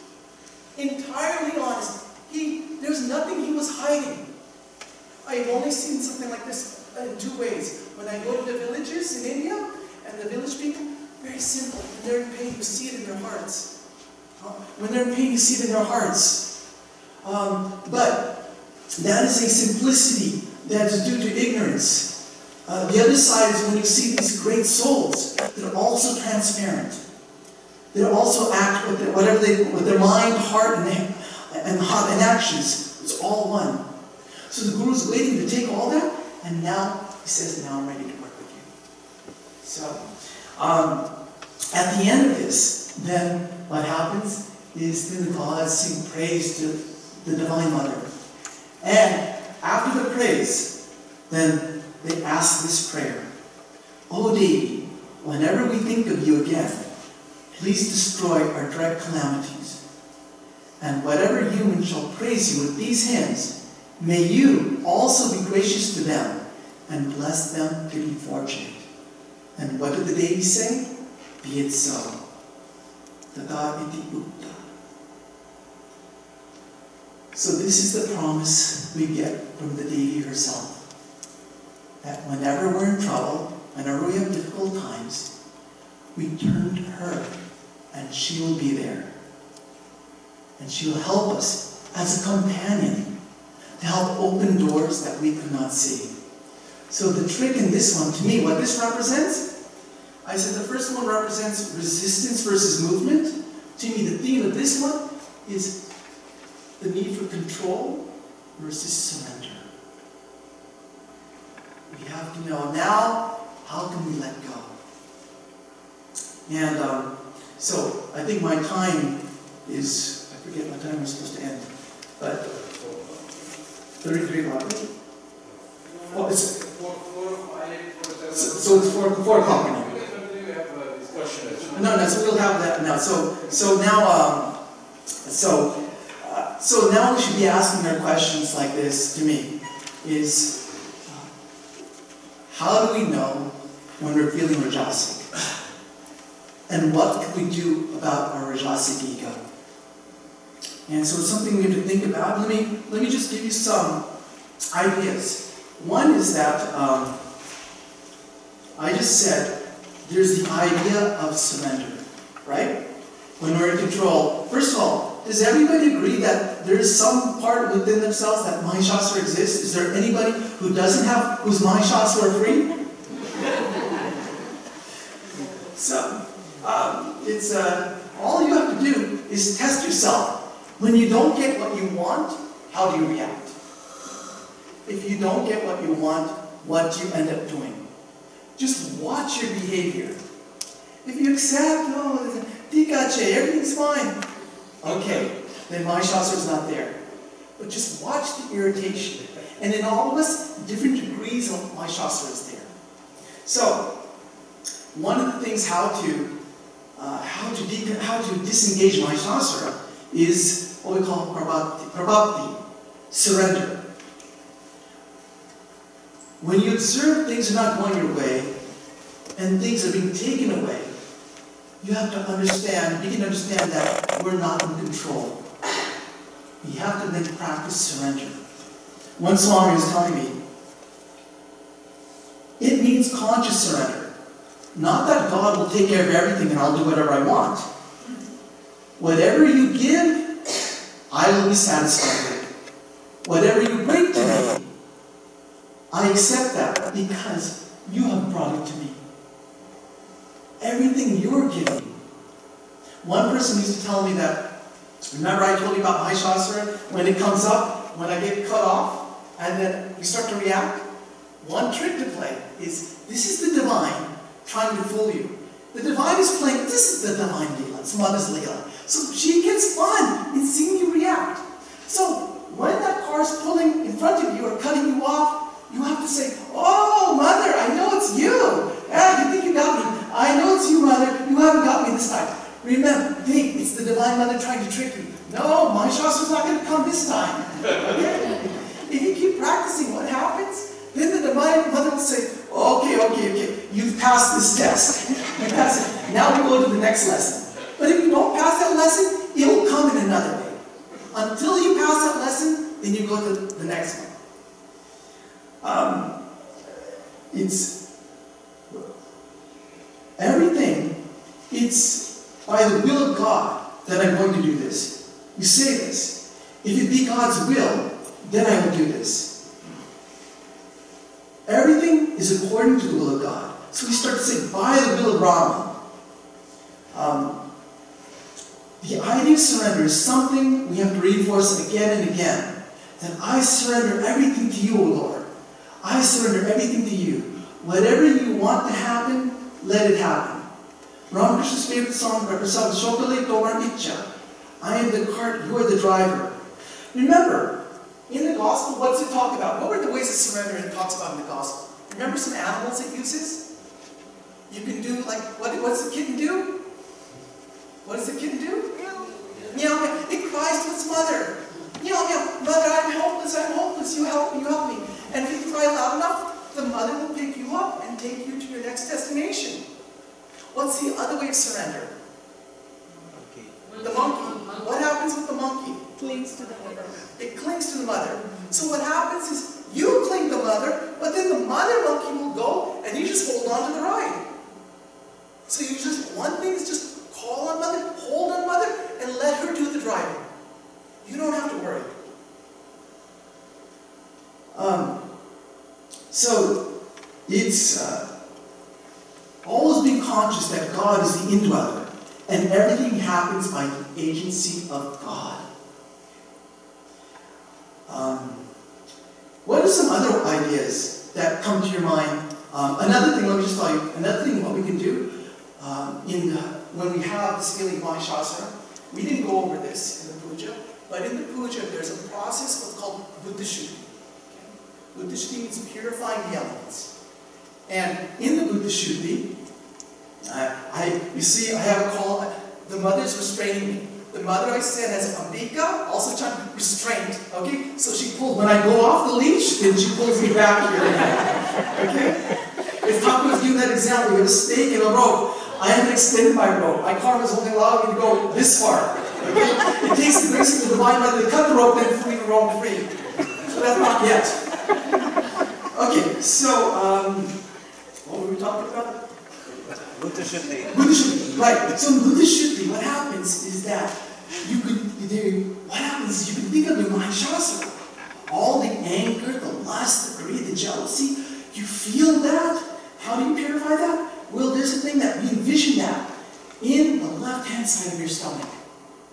Entirely honest. There's nothing he was hiding. I have only seen something like this in two ways. When I go to the villages in India, and the village people, very simple. When they're in pain, you see it in their hearts. When they're in pain, you see it in their hearts. But that is a simplicity that is due to ignorance. The other side is when you see these great souls that are also transparent. That also act with their mind, heart, and actions. It's all one. So the Guru is waiting to take all that, and now he says, now I'm ready to work with you. So, at the end of this, then what happens is then the gods sing praise to the Divine Mother. And after the praise, then they ask this prayer. O Devi, whenever we think of you again, please destroy our dread calamities. And whatever human shall praise you with these hymns, may you also be gracious to them and bless them to be fortunate. And what did the deity say? Be it so. Tata iti ukta. So this is the promise we get from the deity herself. That whenever we're in trouble, whenever we have difficult times, we turn to her and she will be there. And she will help us as a companion to help open doors that we could not see. So the trick in this one, to me, what this represents, I said the first one represents resistance versus movement. To me, the theme of this one is the need for control versus surrender. We have to know now, how can we let go? And so I think my time is, I forget what time we're supposed to end, but 33 o'clock. Oh, it's, so it's 4 o'clock now. No, so we'll have that now. So now we should be asking our questions like this to me, is how do we know when we're feeling rajasic? And what can we do about our rajasic ego? And so it's something we have to think about. Let me just give you some ideas. One is that I just said there's the idea of surrender, right? When we're in control. First of all, does everybody agree that there is some part within themselves that Mahishasura exists? Is there anybody who doesn't have, whose Mahishasura are free? So, it's all you have to do is test yourself. When you don't get what you want, how do you react? If you don't get what you want, what do you end up doing? Just watch your behavior. If you accept, oh, tikache, everything's fine. Okay, then Mahishasura is not there. But just watch the irritation. And in all of us, different degrees of Mahishasura is there. So, one of the things how to disengage Mahishasura is what we call prabhakti, surrender. When you observe things are not going your way, and things are being taken away, you have to understand, begin to understand that we're not in control. We have to then practice surrender. One Swami was telling me, it means conscious surrender. Not that God will take care of everything and I'll do whatever I want. Whatever you give, I will be satisfied with. Whatever you bring to me, I accept that because you have brought it to me. Everything you're giving. One person used to tell me that, remember I told you about Mahishasura? When it comes up, when I get cut off, and then we start to react, one trick to play is, this is the divine trying to fool you. The divine is playing, this is the divine Leela, it's Mother's Leela. So she gets fun in seeing you react. So when that car is pulling in front of you or cutting you off, you have to say, oh, Mother, I know it's you. Yeah, you think you got me. I know it's you, Mother. You haven't got me this time. Remember, think, it's the Divine Mother trying to trick you. No, Mahishasura's not going to come this time. Okay? If you keep practicing what happens, then the Divine Mother will say, okay, you've passed this test. You pass it. Now we go to the next lesson. But if you don't pass that lesson, it will come in another way. Until you pass that lesson, then you go to the next one. It's everything. It's by the will of God that I'm going to do this. You say this. If it be God's will, then I will do this. Everything is according to the will of God. So we start to say, by the will of Brahma. The idea of surrender is something we have to reinforce again and again. That I surrender everything to you, O Lord. I surrender everything to you. Whatever you want to happen, let it happen. Ramakrishna's favorite song by Prasad, Shokale Tomar Icha. I am the cart, you are the driver. Remember, in the Gospel, what does it talk about? What were the ways of surrender it talks about in the Gospel? Remember some animals it uses? You can do like, what's the kitten do? What does the kitten do? Meow, meow. It cries to its mother. Meow, meow. Mother, I'm hopeless, you help me. And if you cry loud enough, the mother will pick you up and take you to your next destination. What's the other way of surrender? The monkey. What happens with the monkey?
Clings to the mother.
It clings to the mother. So what happens is you cling to the mother, but then the mother monkey will go and you just hold on to the ride. So you just, one thing is just call on mother, hold on mother, and let her do the driving. You don't have to worry. So it's always being conscious that God is the indweller, and everything happens by the agency of God. What are some other ideas that come to your mind? Another thing, let me just tell you, another thing what we can do when we have this feeling of Mahishasura, we didn't go over this in the puja, but in the puja there's a process what's called Buddha Shuddhi. Buddha Shuddhi means purifying the elements. And in the Buddha Shuddhi, you see, I have a call, the mother's restraining me. The mother, I said, has Ambika, also trying to restraint. Okay? So she pulls, when I go off the leash, then she pulls me back here. Okay? If Thakur was giving that example, you have a stake and a rope. I haven't extended my rope. My karma is only allowing me to go this far. Okay? It takes the grace of the divine mother to cut the rope and free the rope free. So that's not yet. Okay, so, what were we talking about?
Buddha Shuddhi.
Buddha Shuddhi, right. So in Buddha Shuddhi, what happens is that you can think of your Mahishasura. All the anger, the lust, the greed, the jealousy, you feel that. How do you purify that? Well, there's a thing that we envision that in the left-hand side of your stomach.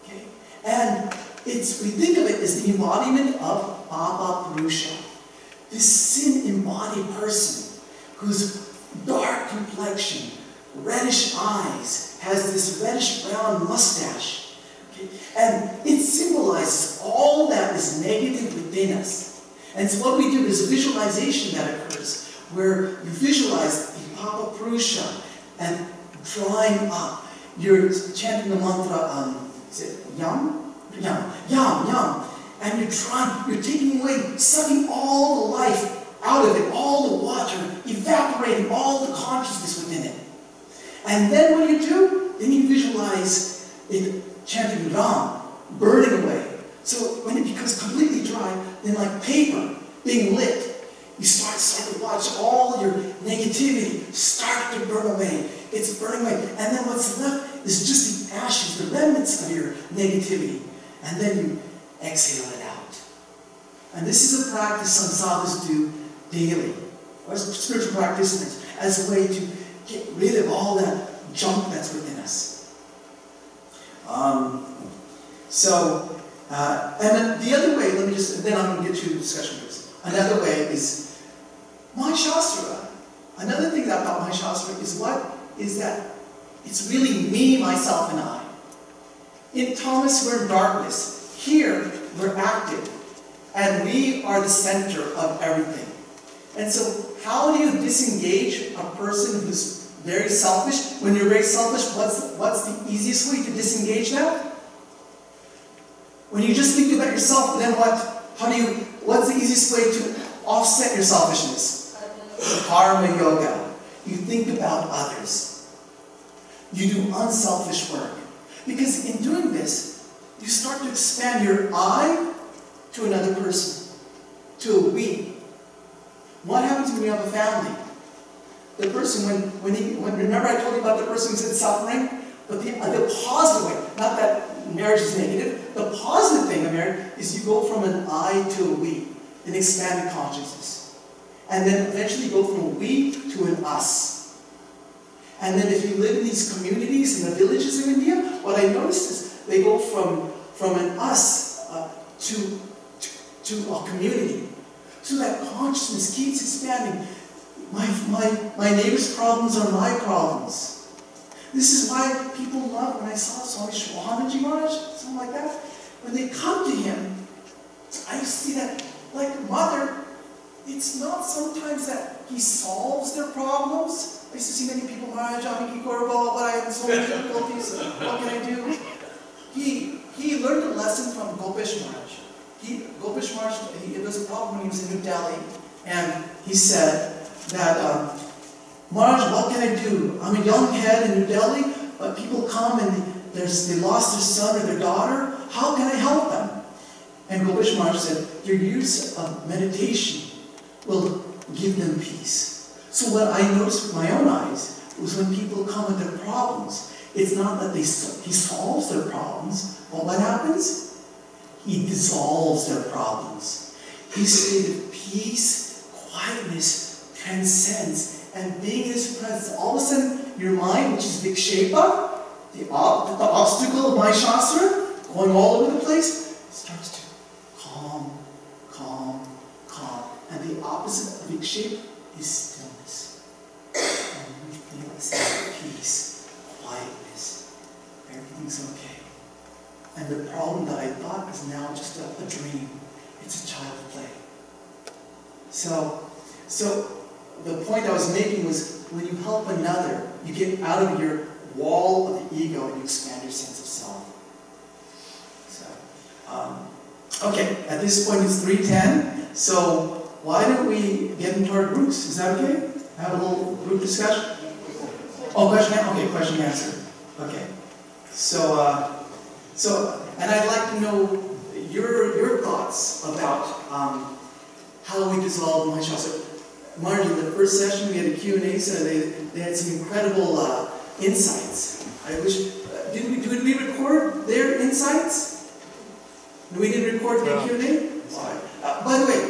Okay? And we think of it as the embodiment of Baba Purusha. This sin-embodied person whose dark complexion, reddish eyes, has this reddish-brown mustache. Okay? And it symbolizes all that is negative within us. And so what we do is a visualization that occurs, where you visualize the Papa Purusha and drawing up. You're chanting the mantra, is it Yam? Yam, Yam, Yam. And you're taking away, sucking all the life out of it, all the water, evaporating all the consciousness within it. And then what do? Then you visualize it chanting Ram, burning away. So when it becomes completely dry, then like paper being lit, you start to watch all your negativity start to burn away. It's burning away. And then what's left is just the ashes, the remnants of your negativity. And then you exhale it out. And this is a practice some sadhus do daily, or as spiritual practitioners, as a way to get rid of all that junk that's within us. And then the other way, then I'm going to get to discussion groups. Another way is Mahishasura. Another thing about Mahishasura is that it's really me, myself, and I. In Thomas, we're in darkness. Here, we're active. And we are the center of everything. And so, how do you disengage a person who's very selfish? When you're very selfish, what's the easiest way to disengage that? When you just think about yourself, then what? What's the easiest way to offset your selfishness? Karma yoga. You think about others. You do unselfish work. Because in doing this, you start to expand your I to another person, to a we. What happens when you have a family? The person, remember I told you about the person who's in suffering? But the positive way, not that marriage is negative, the positive thing of marriage is you go from an I to a we, an expanded consciousness. And then eventually you go from a we to an us. And then if you live in these communities, in the villages in India, what I noticed is they go from an us to a community. So that consciousness keeps expanding. My neighbor's problems are my problems. This is why people love, when I saw Swami Shivanaji Maharaj, something like that, when they come to him, I see that, like a mother, it's not sometimes that he solves their problems. I used to see many people, Maharaj, Amiki Korbo, but I have so many difficulties, what can I do? He learned a lesson from Gopesh Maharaj. Gopesh Maharaj, it was a problem when he was in New Delhi, and he said that, Maharaj, what can I do? I'm a young head in New Delhi, but people come and they lost their son or their daughter. How can I help them? And Gopesh Maharaj said, your use of meditation will give them peace. So what I noticed with my own eyes was when people come with their problems, it's not that he solves their problems, but what happens? He dissolves their problems. His state of peace, quietness, transcends, and being in His presence, all of a sudden your mind, which is Vikshepa, the obstacle of my Shastra, going all over the place, starts to calm, calm, calm. And the opposite of Vikshepa is stillness. And we feel a sense of peace, quietness. Everything's okay. And the problem that I thought is now just a dream. It's a child's play. So the point I was making was when you help another, you get out of your wall of the ego and you expand your sense of self. So, okay, at this point it's 3:10. So why don't we get into our groups? Is that okay? Have a little group discussion? Oh, question? Okay, question answer. Okay. So, and I'd like to know your thoughts about how we dissolve Mahashastra. Margie, in the first session we had a Q&A, so they had some incredible insights. I wish, did we record their insights? We didn't record the Q&A? By the way,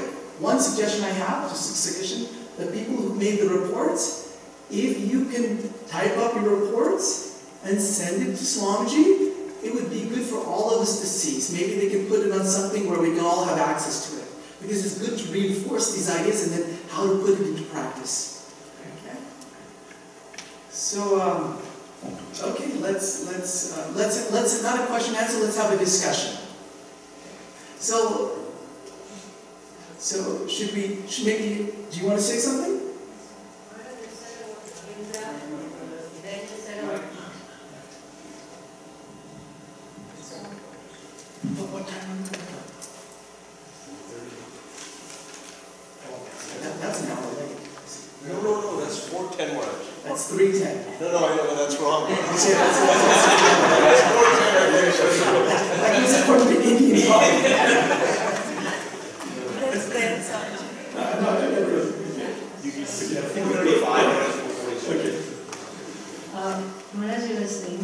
one suggestion I have, just a suggestion, the people who made the reports, if you can type up your reports and send it to Swamiji, it would be good for all of us to see. So maybe they can put it on something where we can all have access to it. Because it's good to reinforce these ideas and then how to put it into practice. Okay. So, okay, let's not a question answer. Let's have a discussion. So should maybe? Do you want to say something? What time? That's an hour late.
No, that's 4:10 March.
That's 3:10.
No, I know, that's wrong.
That's
That's 4:10.
like it's according to Indian law.
That's their side.
You can 35 minutes before you start.
Okay.
Maharaj, you were saying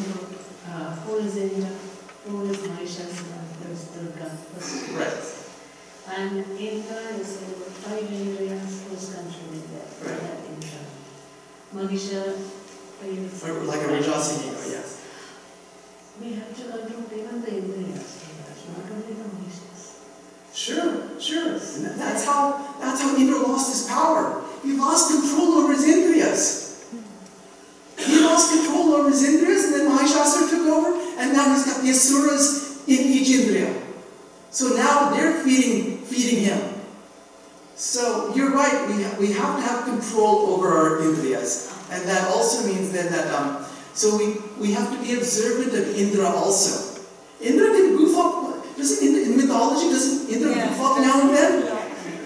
who is Mahishasura, there's Durga.
Right.
And Indra is 5 Indriyas who's controlling
Right.
that Indra. Mahisha is
Or like a Rajasi ego, yes.
We have to control even the Indriyas, not only the Mahishas.
Sure. And that's how Indra lost his power. He lost control over his Indriyas. He lost control over his Indriyas, and then Mahishasura took over, and now he's got the Asuras in each Indriya. So now they're feeding him. So you're right, we have to have control over our Indriyas. And that also means then that, so we have to be observant of Indra also. Indra can goof up, in mythology, doesn't Indra goof up now and then?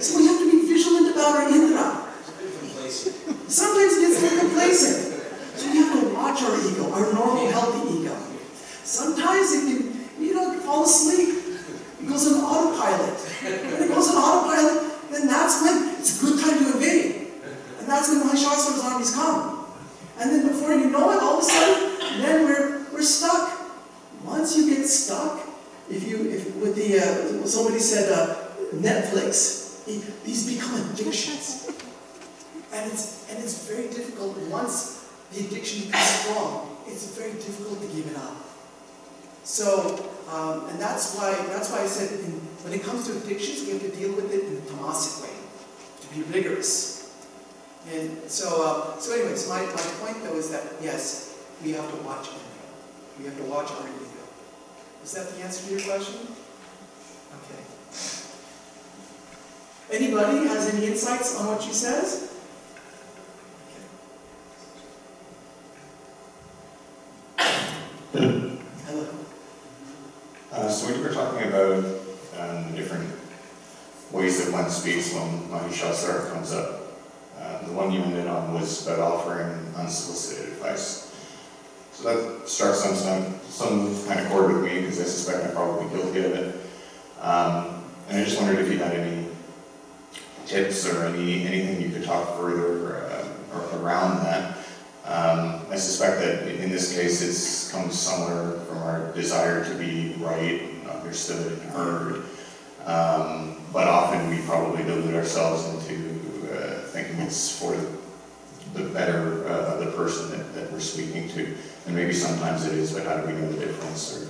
So we have to be vigilant about our Indra. Sometimes it gets a little complacent. So we have to watch our ego, our normal, healthy ego. Sometimes it can, fall asleep. It goes on autopilot. When it goes on autopilot, then that's when it's a good time to invade. And that's when Mahishasura's armies come. And then before you know it, all of a sudden, then we're stuck. Once you get stuck, somebody said Netflix, these become addictions. And it's very difficult. Once the addiction becomes strong, it's very difficult to give it up. So, and that's why I said when it comes to addictions, we have to deal with it in a tamasic way, to be rigorous. And so anyways, my point though is that yes, we have to watch ego. We have to watch our ego. Is that the answer to your question? Okay. Anybody has any insights on what she says? Hello.
So when you were talking about different ways that one speaks when Mahishasura comes up, the one you ended on was about offering unsolicited advice. So that strikes some kind of chord with me because I suspect I'm probably guilty of it. And I just wondered if you had any tips or anything you could talk further around that. I suspect that in this case it comes somewhere from our desire to be right and understood and heard. But often we probably delude ourselves into thinking it's for the better of the person that we're speaking to. And maybe sometimes it is, but how do we know the difference? Or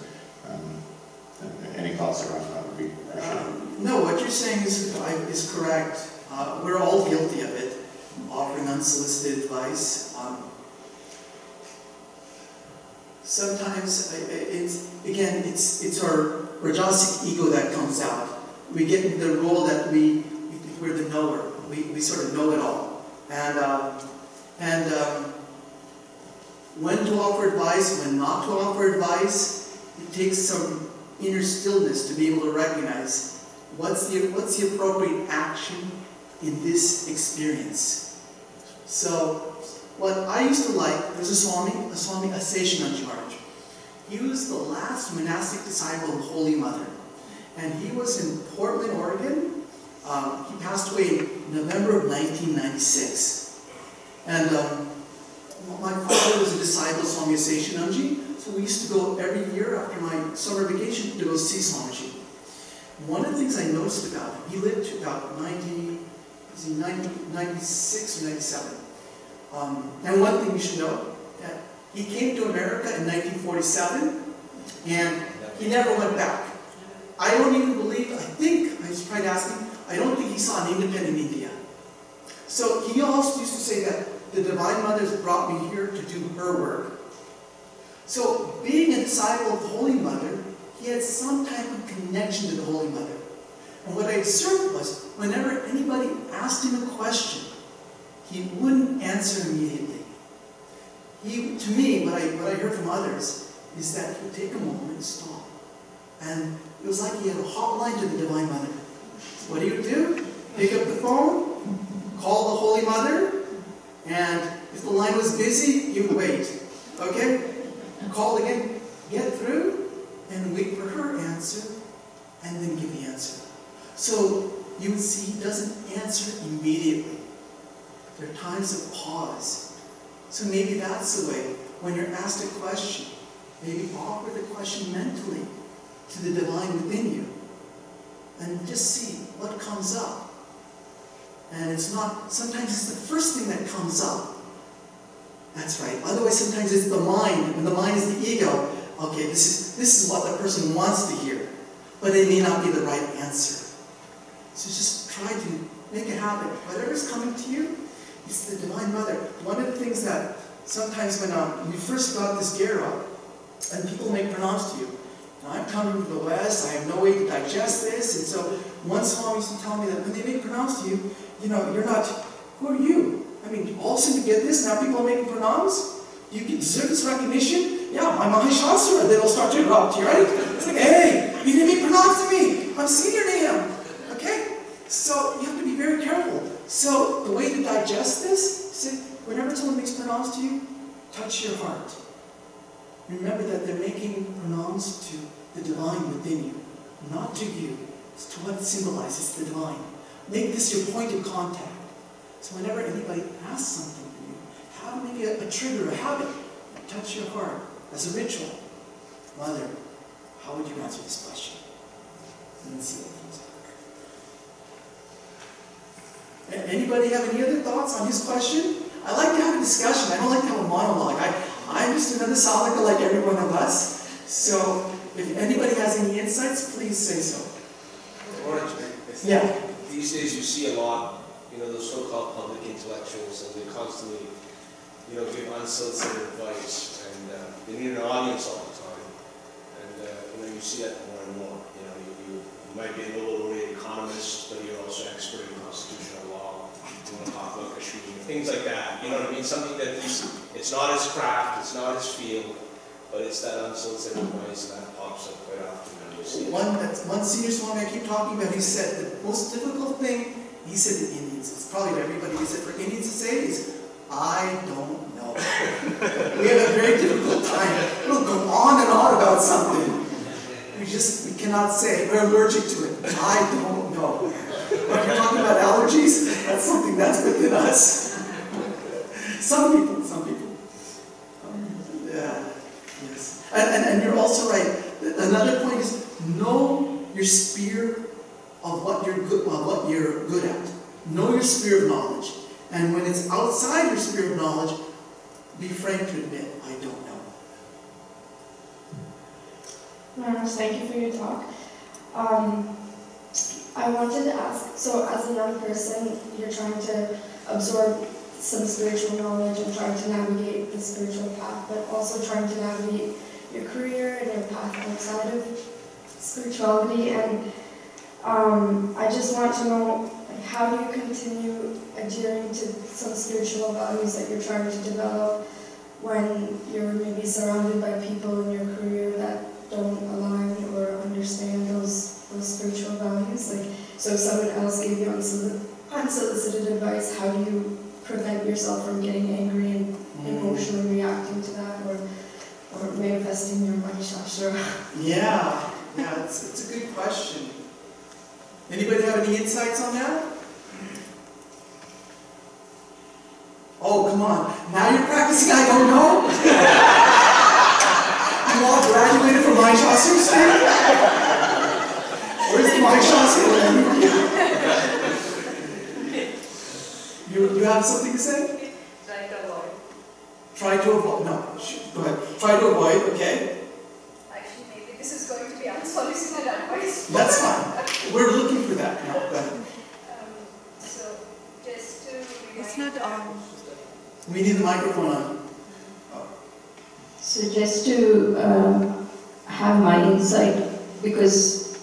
any thoughts around that would be appreciated.
No, what you're saying is correct. We're all guilty of it, offering unsolicited advice. Sometimes, it's our Rajasic ego that comes out. We get in the role that we're the knower. We sort of know it all. And when to offer advice, when not to offer advice, it takes some inner stillness to be able to recognize what's the appropriate action in this experience. So, what I used to like, there's a Swami Aseshanand Maharaj. He was the last monastic disciple of Holy Mother. And he was in Portland, Oregon. He passed away in November of 1996. And my father was a disciple of Swami Aseshanandji, so we used to go every year after my summer vacation to go see Swamiji. One of the things I noticed about him, he lived to about 96 or 97. And one thing you should know, that he came to America in 1947, and he never went back. I don't even believe, I was trying to ask him, I don't think he saw an independent India. So he also used to say that the Divine Mother has brought me here to do her work. So being a disciple of the Holy Mother, he had some type of connection to the Holy Mother. And what I observed was, whenever anybody asked him a question, he wouldn't answer immediately. To me, what I heard from others is that he would take a moment and stop. And it was like he had a hotline to the Divine Mother. What do? Pick up the phone, call the Holy Mother, and if the line was busy, you would wait. Okay? Call again, get through, and wait for her answer, and then give the answer. So you would see he doesn't answer immediately. There are times of pause. So maybe that's the way, when you're asked a question, maybe offer the question mentally to the divine within you, and just see what comes up. And it's not, sometimes it's the first thing that comes up. That's right. Otherwise, sometimes it's the mind, and the mind is the ego. Okay, this is what the person wants to hear, but it may not be the right answer. So just try to make a habit. Whatever's coming to you, it's the Divine Mother. One of the things that sometimes when you first got this Gera, and people make pronouns to you, I'm coming from the West, I have no way to digest this, and so one Swami used to tell me that when they make pronouns to you, you're not, who are you? I mean, all of a sudden you get this, now people are making pronouns? You deserve this recognition? Yeah, my Mahishasura, then they'll start to interrupt you, right? It's like, hey, you didn't make pronouns to me, I'm senior to him, okay? So you have to be very careful. So the way to digest this is whenever someone makes pronouns to you, touch your heart. Remember that they're making pronouns to the divine within you, not to you. It's to what it symbolizes, the divine. Make this your point of contact. So whenever anybody asks something from you, have maybe a trigger, a habit, touch your heart as a ritual. Mother, how would you answer this question? And then see what comes out. Anybody have any other thoughts on his question? I like to have a discussion. I don't like to have a monologue. I'm just another Savika like every one of us. So if anybody has any insights, please say so. Yeah.
These days you see a lot, those so-called public intellectuals, and they constantly, give unsolicited advice, and they need an audience all the time. And, you see that more and more. You might be in a little related economist, but you're also expert in constitutional law. You want to talk about Kashmir, things like that. You know what I mean? Something that it's not his craft, it's not his field, but it's that unsolicited advice that pops up quite often when you see it.
One senior Swami I keep talking about, he said the most difficult thing, he said to Indians, it's probably to everybody, he said for Indians to say is, I don't know. We have a very difficult time. We'll go on and on about something. We cannot say, we're allergic to it. I don't know. When you're talking about allergies, that's something that's within us. Some people. Yeah, yes. And you're also right. Another point is, know your sphere of what you're good at. Know your sphere of knowledge. And when it's outside your sphere of knowledge, be frank to admit, I don't know.
Manos, thank you for your talk. I wanted to ask, so as a young person, you're trying to absorb some spiritual knowledge and trying to navigate the spiritual path, but also trying to navigate your career and your path outside of spirituality. And I just want to know, how do you continue adhering to some spiritual values that you're trying to develop when you're maybe surrounded by people in your career that don't align or understand those spiritual values? Like, so if someone else gave you unsolicited advice, how do you prevent yourself from getting angry and emotionally reacting to that, or manifesting your Mahishasura?
Yeah, it's a good question. Anybody have any insights on that? Oh, come on. Now you're practicing, I don't know? You all graduated from Mahishasura State? Where's the Mahishasura? You have something to say?
Try to avoid.
Try to avoid. No, go ahead. Try to avoid, okay?
Actually, maybe this is going to be unsolicited advice.
That's fine. We're looking for that. No, go ahead.
So, just to remind
It's not on.
We need the microphone on. Oh.
So just to have my insight, because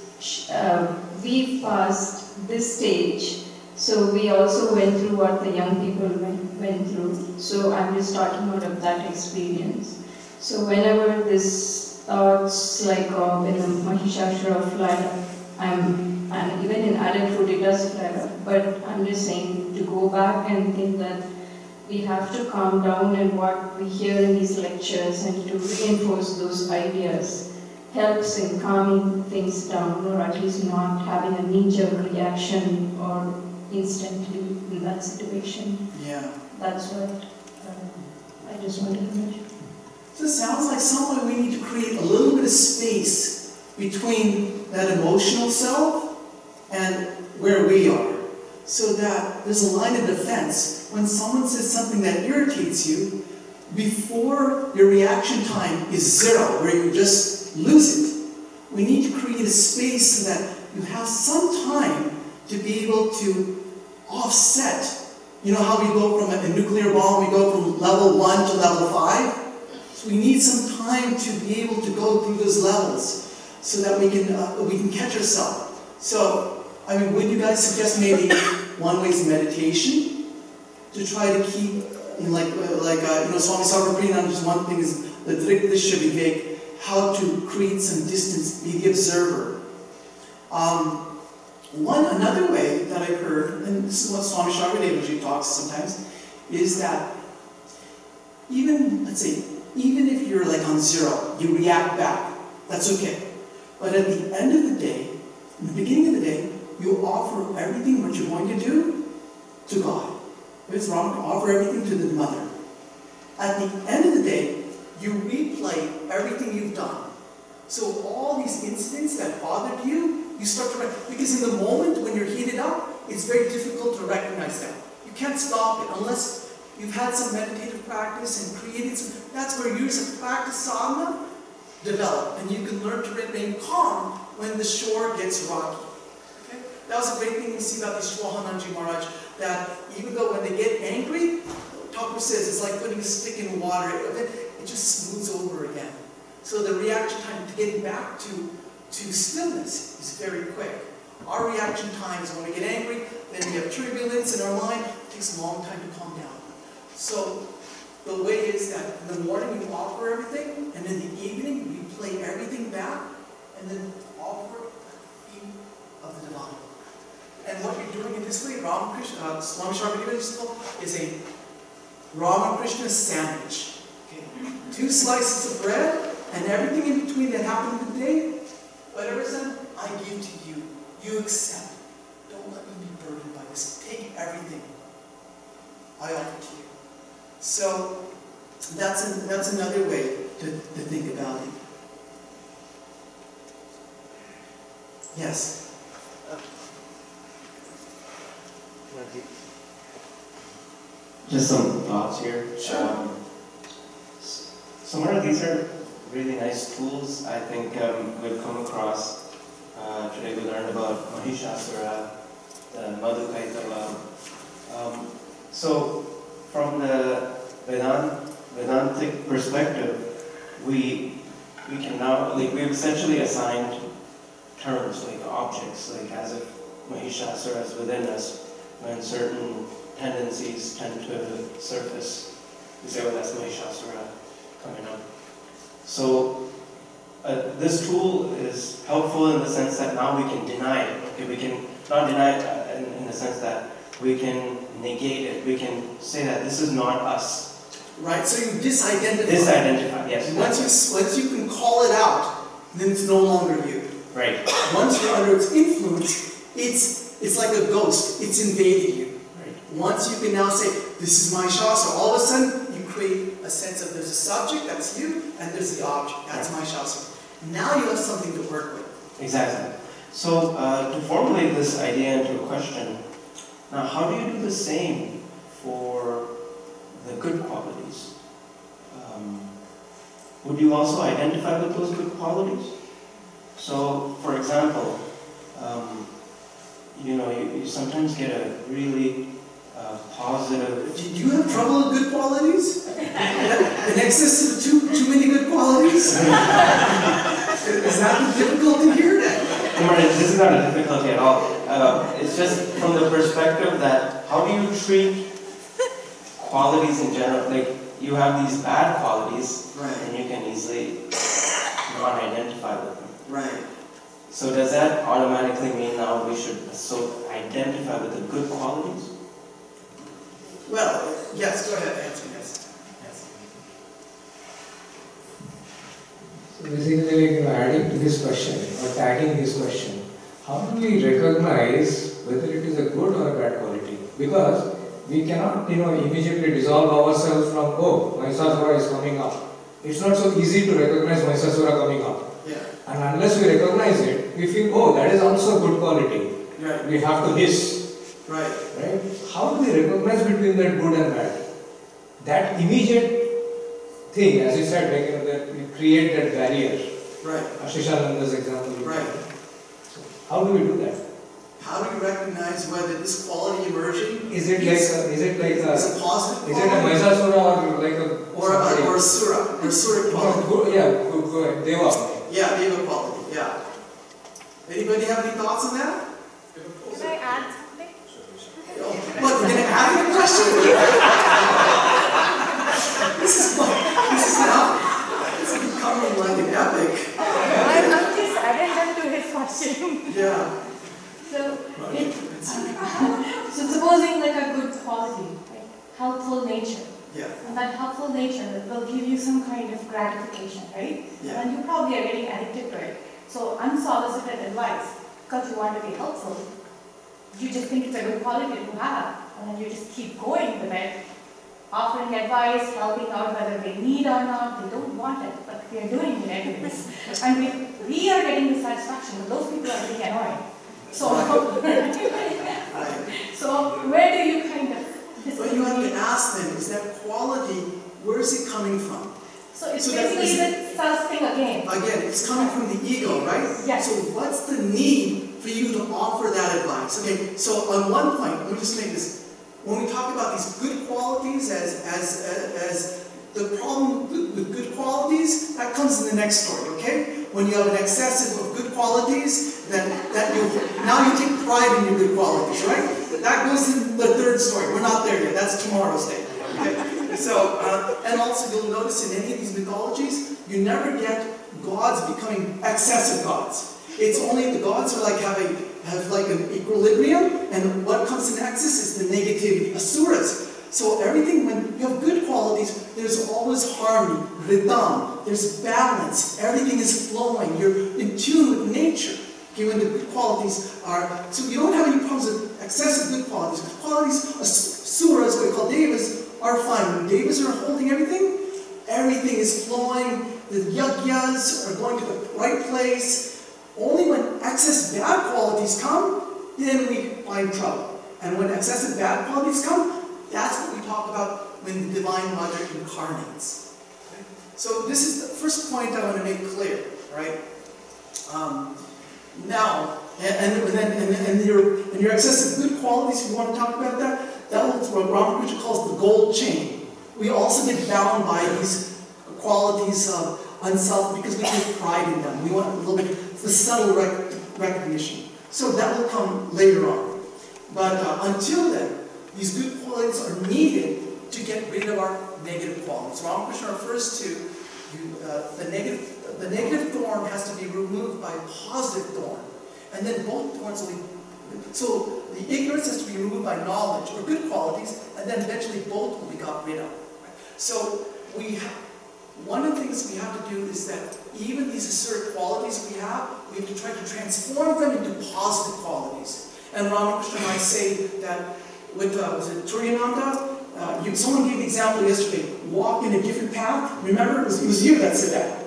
we passed this stage, so we also went through what the young people went through. So I'm just talking out of that experience. So whenever this thoughts like when the Mahishasura fly up, and even in adulthood it does fly up, but I'm just saying to go back and think that we have to calm down, and what we hear in these lectures and to reinforce those ideas helps in calming things down, or at least not having a knee-jerk reaction or instantly in that situation.
Yeah.
That's what I just wanted to mention.
So it sounds like someone we need to create a little bit of space between that emotional self and where we are, so that there's a line of defense. When someone says something that irritates you, before your reaction time is zero, where you just lose it, we need to create a space so that you have some time to be able to offset. You know how we go from a nuclear bomb, we go from level 1 to level 5? So we need some time to be able to go through those levels so that we can catch ourselves. So, I mean, would you guys suggest maybe one way is meditation to try to keep, Swami Sarvapriyananda's one thing is the Drikdishya Vivek, how to create some distance, be the observer. Another way that I've heard, and this is what Swami Sharvadevaji talks sometimes, is that even if you're like on zero, you react back, that's okay. But at the end of the day, in the beginning of the day, you offer everything what you're going to do to God. If it's wrong, offer everything to the mother. At the end of the day, you replay everything you've done. So all these incidents that bothered you, you start to because in the moment when you're heated up, it's very difficult to recognize that. You can't stop it unless you've had some meditative practice and created some. That's where years of practice sadhana develop, and you can learn to remain calm when the shore gets rocky. Okay? That was a great thing we see about the Shwahananji Maharaj, that even though when they get angry, Thakur says it's like putting a stick in water, it just smooths over again. So the reaction time to getting back to stillness is very quick. Our reaction time is when we get angry, then we have turbulence in our mind, it takes a long time to calm down. So the way is that in the morning we offer everything, and in the evening we play everything back, and then offer at the feet of the divine. And what you're doing in this way, Ramakrishna, Swami Sharmadeva is a Ramakrishna sandwich. Okay? 2 slices of bread, and everything in between that happened in the day, whatever's done, I give to you. You accept. Don't let me be burdened by this. Take everything. I offer to you. So that's another way to think about it. Yes.
Just some thoughts here.
Sure.
Some of these are really nice tools. I think we've come across. Today we learned about Mahishasura, the Madhukaitava. So from the Vedantic perspective, we can now, like, we've essentially assigned terms, like objects, like as if Mahishasura is within us, when certain tendencies tend to surface. We say, well, that's Mahishasura coming up. So this tool is helpful in the sense that now we can deny it. Okay, we can not deny it in the sense that we can negate it. We can say that this is not us.
Right, so you disidentify.
Disidentify, yes.
Once you can call it out, then it's no longer you.
Right.
Once you're under its influence, it's like a ghost. It's invaded you.
Right.
Once you can now say, this is my shastra, all of a sudden you create a sense of there's a subject, that's you, and there's the object, that's my shastra. Now you have something to work with.
Exactly. So to formulate this idea into a question, now how do you do the same for the good qualities? Would you also identify with those good qualities? So, for example, you sometimes get a really positive...
Do you have trouble with good qualities? In excess of too many good qualities? Is that the difficulty here?
This is not a difficulty at all. It's just from the perspective that how do you treat qualities in general? Like, you have these bad qualities,
right,
and you can easily not identify with them.
Right.
So does that automatically mean now we should identify with the good qualities?
Well, yes, go ahead, answer this.
So basically, adding to this question, or tagging this question, how do we recognize whether it is a good or a bad quality? Because we cannot, immediately dissolve ourselves from, oh, Mahishasura is coming up. It's not so easy to recognize Mahishasura coming up.
Yeah.
And unless we recognize it, we feel, oh, that is also good quality.
Right.
We have to hiss.
Right.
Right? How do we recognize between that good and bad? That immediate thing, as you said, that we create that barrier.
Right.
Ashishananda's example.
Right.
So how do we do that?
How do you recognize whether this quality emerging
is it like a
positive quality?
Is it a Mahishasura or like a
or a sura? Or sura quality?
Good, Deva.
Yeah, Deva quality, yeah. Anybody have any thoughts on that?
Can I add something?
What, you're going to add a question? This is becoming like an epic.
I'm just adding to his question.
Yeah.
So supposing like a good quality, right? Helpful nature.
Yeah.
And that helpful nature will give you some kind of gratification, right?
Yeah.
And you probably are getting addicted to it. So unsolicited advice, because you want to be helpful, you just think it's a good quality to have, and then you just keep going with it, offering advice, helping out whether they need or not, they don't want it, but we are doing it anyways. And we are getting the satisfaction, but those people are being annoying. So, so where do you kind of...
But you have to ask them, is that quality, where is it coming from?
So it's basically the self-thing again.
Again, it's coming from the ego, right?
Yes.
So what's the need for you to offer that advice? Okay, so on one point, let me just make this. When we talk about these good qualities as the problem with good qualities, that comes in the next story, okay? when you have an excessive of good qualities, now you take pride in your good qualities, right? That goes in the third story. We're not there yet. That's tomorrow's day. Okay? So, and also you'll notice in any of these mythologies, you never get gods becoming excessive gods. It's only the gods are like have like an equilibrium, and what comes in excess is the negativity, asuras. So everything, when you have good qualities, there's always harmony, rhythm, there's balance, everything is flowing, you're in tune with nature. Okay, when the good qualities are, so you don't have any problems with excessive good qualities. Good qualities, asuras, what we call devas, are fine. When devas are holding everything is flowing, the yagyas are going to the right place. Only when excess bad qualities come, then we find trouble. And when excessive bad qualities come, that's what we talk about when the Divine Mother incarnates. Okay? So this is the first point I want to make clear, right? Now, and your excessive good qualities, if you want to talk about that, that's what Ramakrishna calls the gold chain. We also get bound by these qualities of unself because we take pride in them. We want a little bit the subtle recognition. So that will come later on. But until then, these good qualities are needed to get rid of our negative qualities. Ramakrishna refers to the negative thorn has to be removed by a positive thorn. And then both thorns will be... So the ignorance has to be removed by knowledge or good qualities, and then eventually both will be got rid of. So one of the things we have to do is that even these assertive qualities we have to try to transform them into positive qualities. And Ramakrishna might say that with, was it Turiyananda? Someone gave the example yesterday, walk in a different path. Remember, it was you that said that.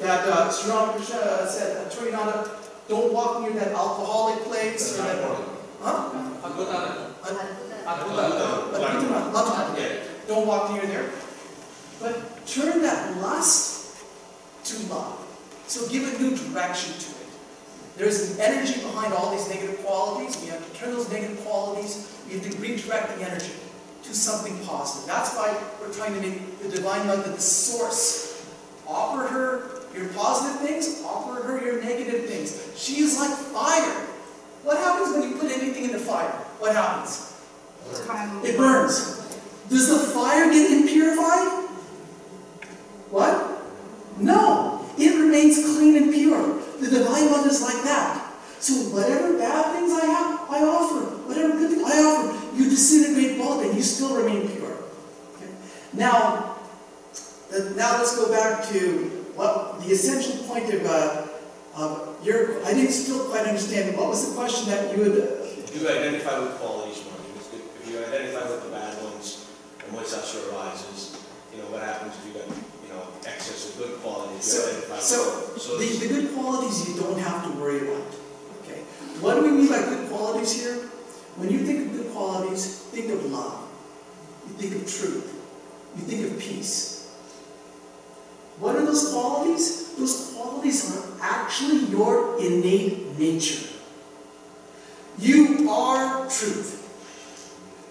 That Sri Ramakrishna said, Turiyananda, don't walk near that alcoholic place. Or that, don't walk near there. But turn that lust to love. So give a new direction to it. There's an energy behind all these negative qualities. We have to turn those negative qualities, we have to redirect the energy to something positive. That's why we're trying to make the Divine Mother the source. Offer her your positive things, offer her your negative things. She is like fire. What happens when you put anything in the fire? What happens? It burns. Does the fire get impurified? What? No. It remains clean and pure. The Divine Mother is like that. So whatever bad things I have, I offer. Whatever good things I offer, you disintegrate both and you still remain pure. Okay? Now let's go back to what the essential point of your... I didn't still quite understand. What was the question that you would...
You identify with qualities more. If you identify with the bad ones, and moisasura arises, what happens if you got, excess of good qualities?
So the good qualities you don't have to worry about. Okay. What do we mean by good qualities here? When you think of good qualities, think of love. You think of truth. You think of peace. What are those qualities? Those qualities are actually your innate nature. You are truth.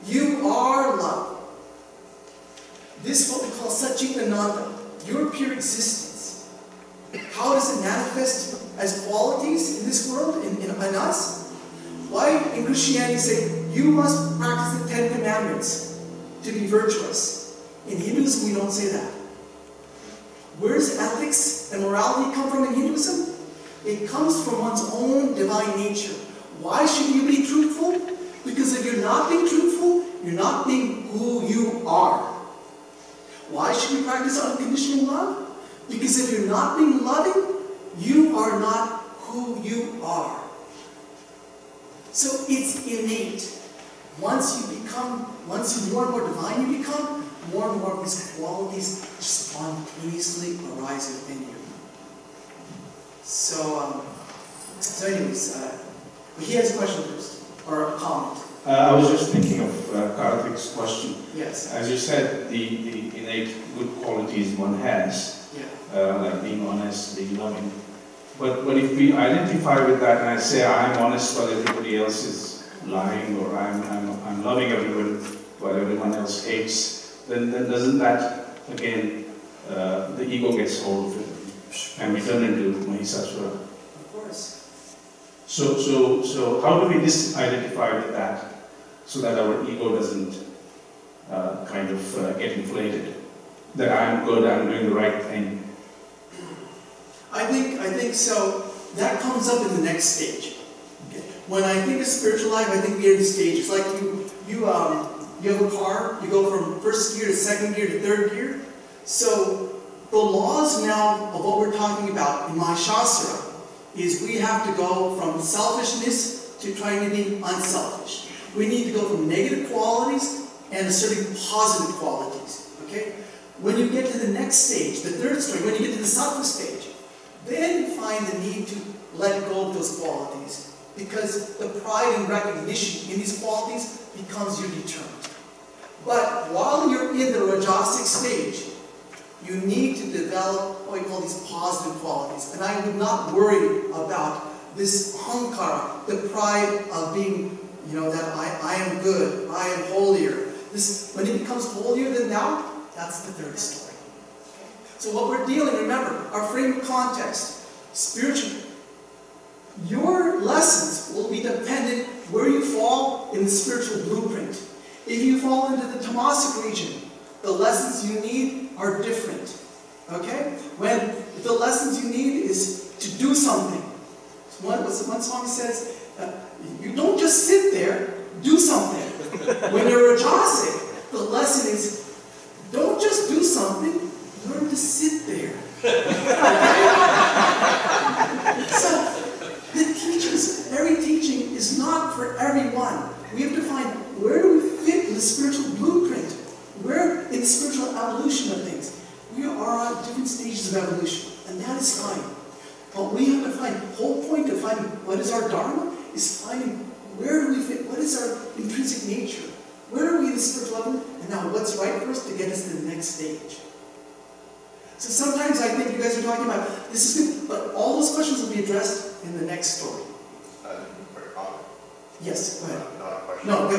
You are love. This is what we call Satchitananda, your pure existence. How does it manifest as qualities in this world, in us? Why in Christianity say, you must practice the 10 Commandments to be virtuous. In Hinduism we don't say that. Where does ethics and morality come from in Hinduism? It comes from one's own divine nature. Why should you be truthful? Because if you're not being truthful, you're not being who you are. Why should we practice unconditional love? Because if you're not being loving, you are not who you are. So it's innate. Once you more and more divine you become, more and more of these qualities spontaneously arise within you. So anyways, he has a question first, or a comment.
I was just thinking of Karthik's question.
Yes.
As you said, the innate good qualities one has, like being honest, being loving. But if we identify with that and I say I'm honest while everybody else is lying, or I'm loving everyone while everyone else hates, then doesn't that, again, the ego gets hold of it? and we turn into Mahisasura.
Of course.
So how do we identify with that so that our ego doesn't get inflated? That I'm good, I'm doing the right thing.
I think so. That comes up in the next stage. Okay. When I think of spiritual life, I think we are in stages. Like you have a car, you go from first gear to second gear to third gear. So the laws now of what we're talking about in Mahishasura is we have to go from selfishness to trying to be unselfish. We need to go from negative qualities and asserting positive qualities. Okay? When you get to the next stage, the third stage, when you get to the sattva stage, then you find the need to let go of those qualities, because the pride and recognition in these qualities becomes your deterrent. But while you're in the rajasic stage, you need to develop what we call these positive qualities. And I would not worry about this ahankara, the pride of being, that I am good, I am holier. When it becomes holier than thou, that's the third story. So what we're dealing, remember, our frame of context, spiritually, your lessons will be dependent where you fall in the spiritual blueprint. If you fall into the tamasic region, the lessons you need are different. Okay? When the lessons you need is to do something. One song says, you don't just sit there, do something. When you're rajasic, the lesson is, don't just do something, learn to sit there. So, the teachings, every teaching is not for everyone. We have to find where do we fit in the spiritual blueprint, where in the spiritual evolution of things. We are at different stages of evolution, and that is fine. But we have to find, the whole point of finding what is our dharma is finding where do we fit, what is our intrinsic nature, where are we in the spiritual level, and now what's right for us to get us to the next stage. So sometimes I think you guys are talking about, this is good, but all those questions will be addressed in the next story. Yes, go ahead.
Not a question.
No, go.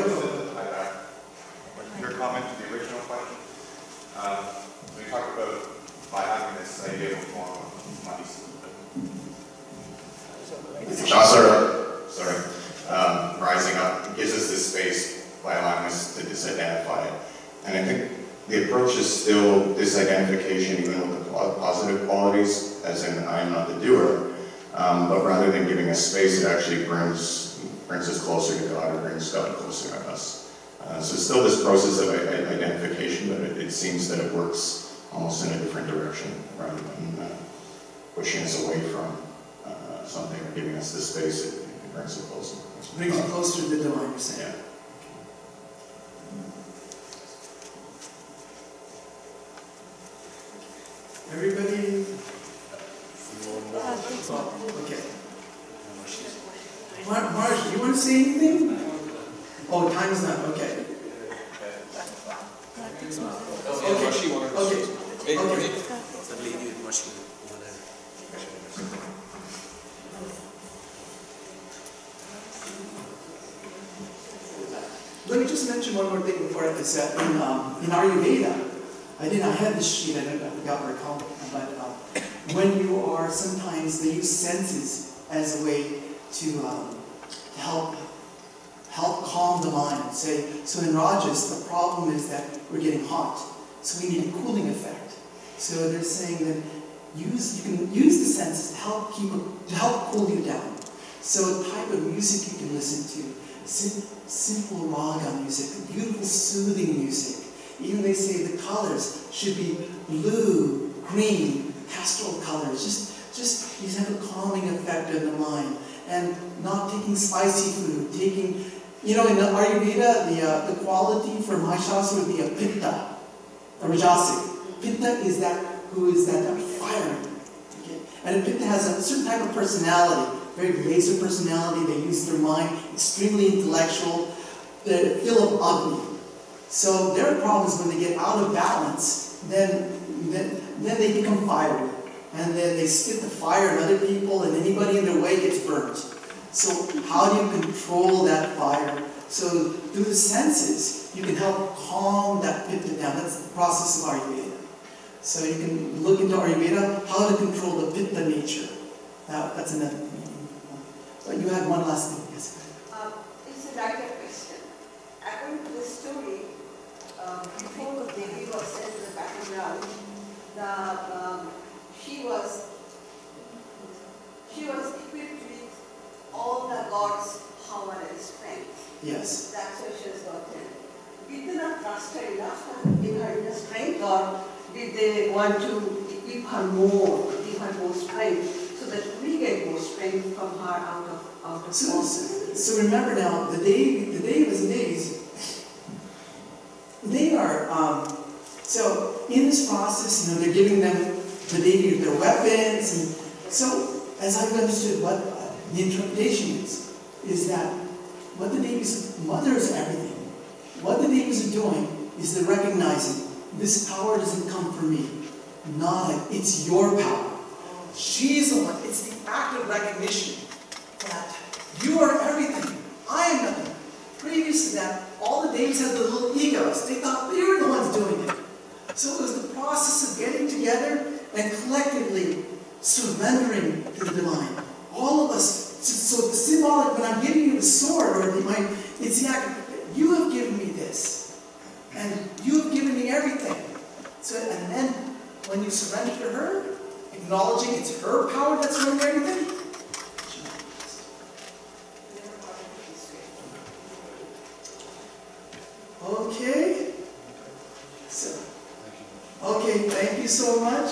Your comment to the original question. We talked about by having this idea of rising up gives us this space by allowing us to disidentify it. And I think the approach is still disidentification even with the positive qualities, as in I am not the doer, but rather than giving us space, it actually brings us closer to God, or brings God closer to us. So it's still this process of identification, but it seems that it works almost in a different direction, rather than pushing us away from something or giving us the space. It brings it closer.
Brings you closer to the divine, you're saying.
Yeah.
Everybody? Okay. Marge, do you want to say anything? Oh, time is not, okay. Let me just mention one more thing before I get set. In Ayurveda, I had this sheet, I forgot where it called, but when you are, sometimes they use senses as a way to help calm the mind. So in Rajas, the problem is that we're getting hot, so we need a cooling effect. So they're saying that you can use the senses to help cool you down. So the type of music you can listen to, simple raga music, beautiful soothing music. Even they say the colors should be blue, green, pastel colors. Just these have a calming effect on the mind. And not taking spicy food, in the Ayurveda, the quality for Mahishasura would be a pitta, a rajasic. Pitta is that fire. Okay? And a pitta has a certain type of personality, very laser personality. They use their mind, extremely intellectual. They're full of Agni. So their problem is when they get out of balance, then they become fiery. And then they spit the fire at other people, and anybody in their way gets burnt. So how do you control that fire? So through the senses, you can help calm that pitta down. That's the process of Ayurveda. So you can look into Ayurveda, how to control the Pitta nature. That's another thing. But you had one last thing, yes?
It's a lighter question. According to the story, before the Devi was sent to the battleground, she was equipped with all the gods' power and strength.
Yes.
That's why she was gotten. Did they not trust her enough and give her enough strength, or did they want to equip her more, give her more strength, so that we get more strength from her out of
So remember now, the Devas and Devis, they are, so in this process, they're giving them, the Devi, their weapons, and so as I've understood what the interpretation is that what the Devis, Mother is everything. What the Devas are doing is they're recognizing this power doesn't come from me. Nada, it's your power. She's the one, it's the act of recognition that you are everything, I am nothing. Previous to that, all the Devas had the little egos. They thought they were the ones doing it. So it was the process of getting together and collectively surrendering to the divine. All of us. So it's symbolic when I'm giving you the sword, or it's the act of, you have given me this. And you have given me everything. So, and then when you surrender to her, acknowledging it's her power that's running everything, okay. So, okay, thank you so much.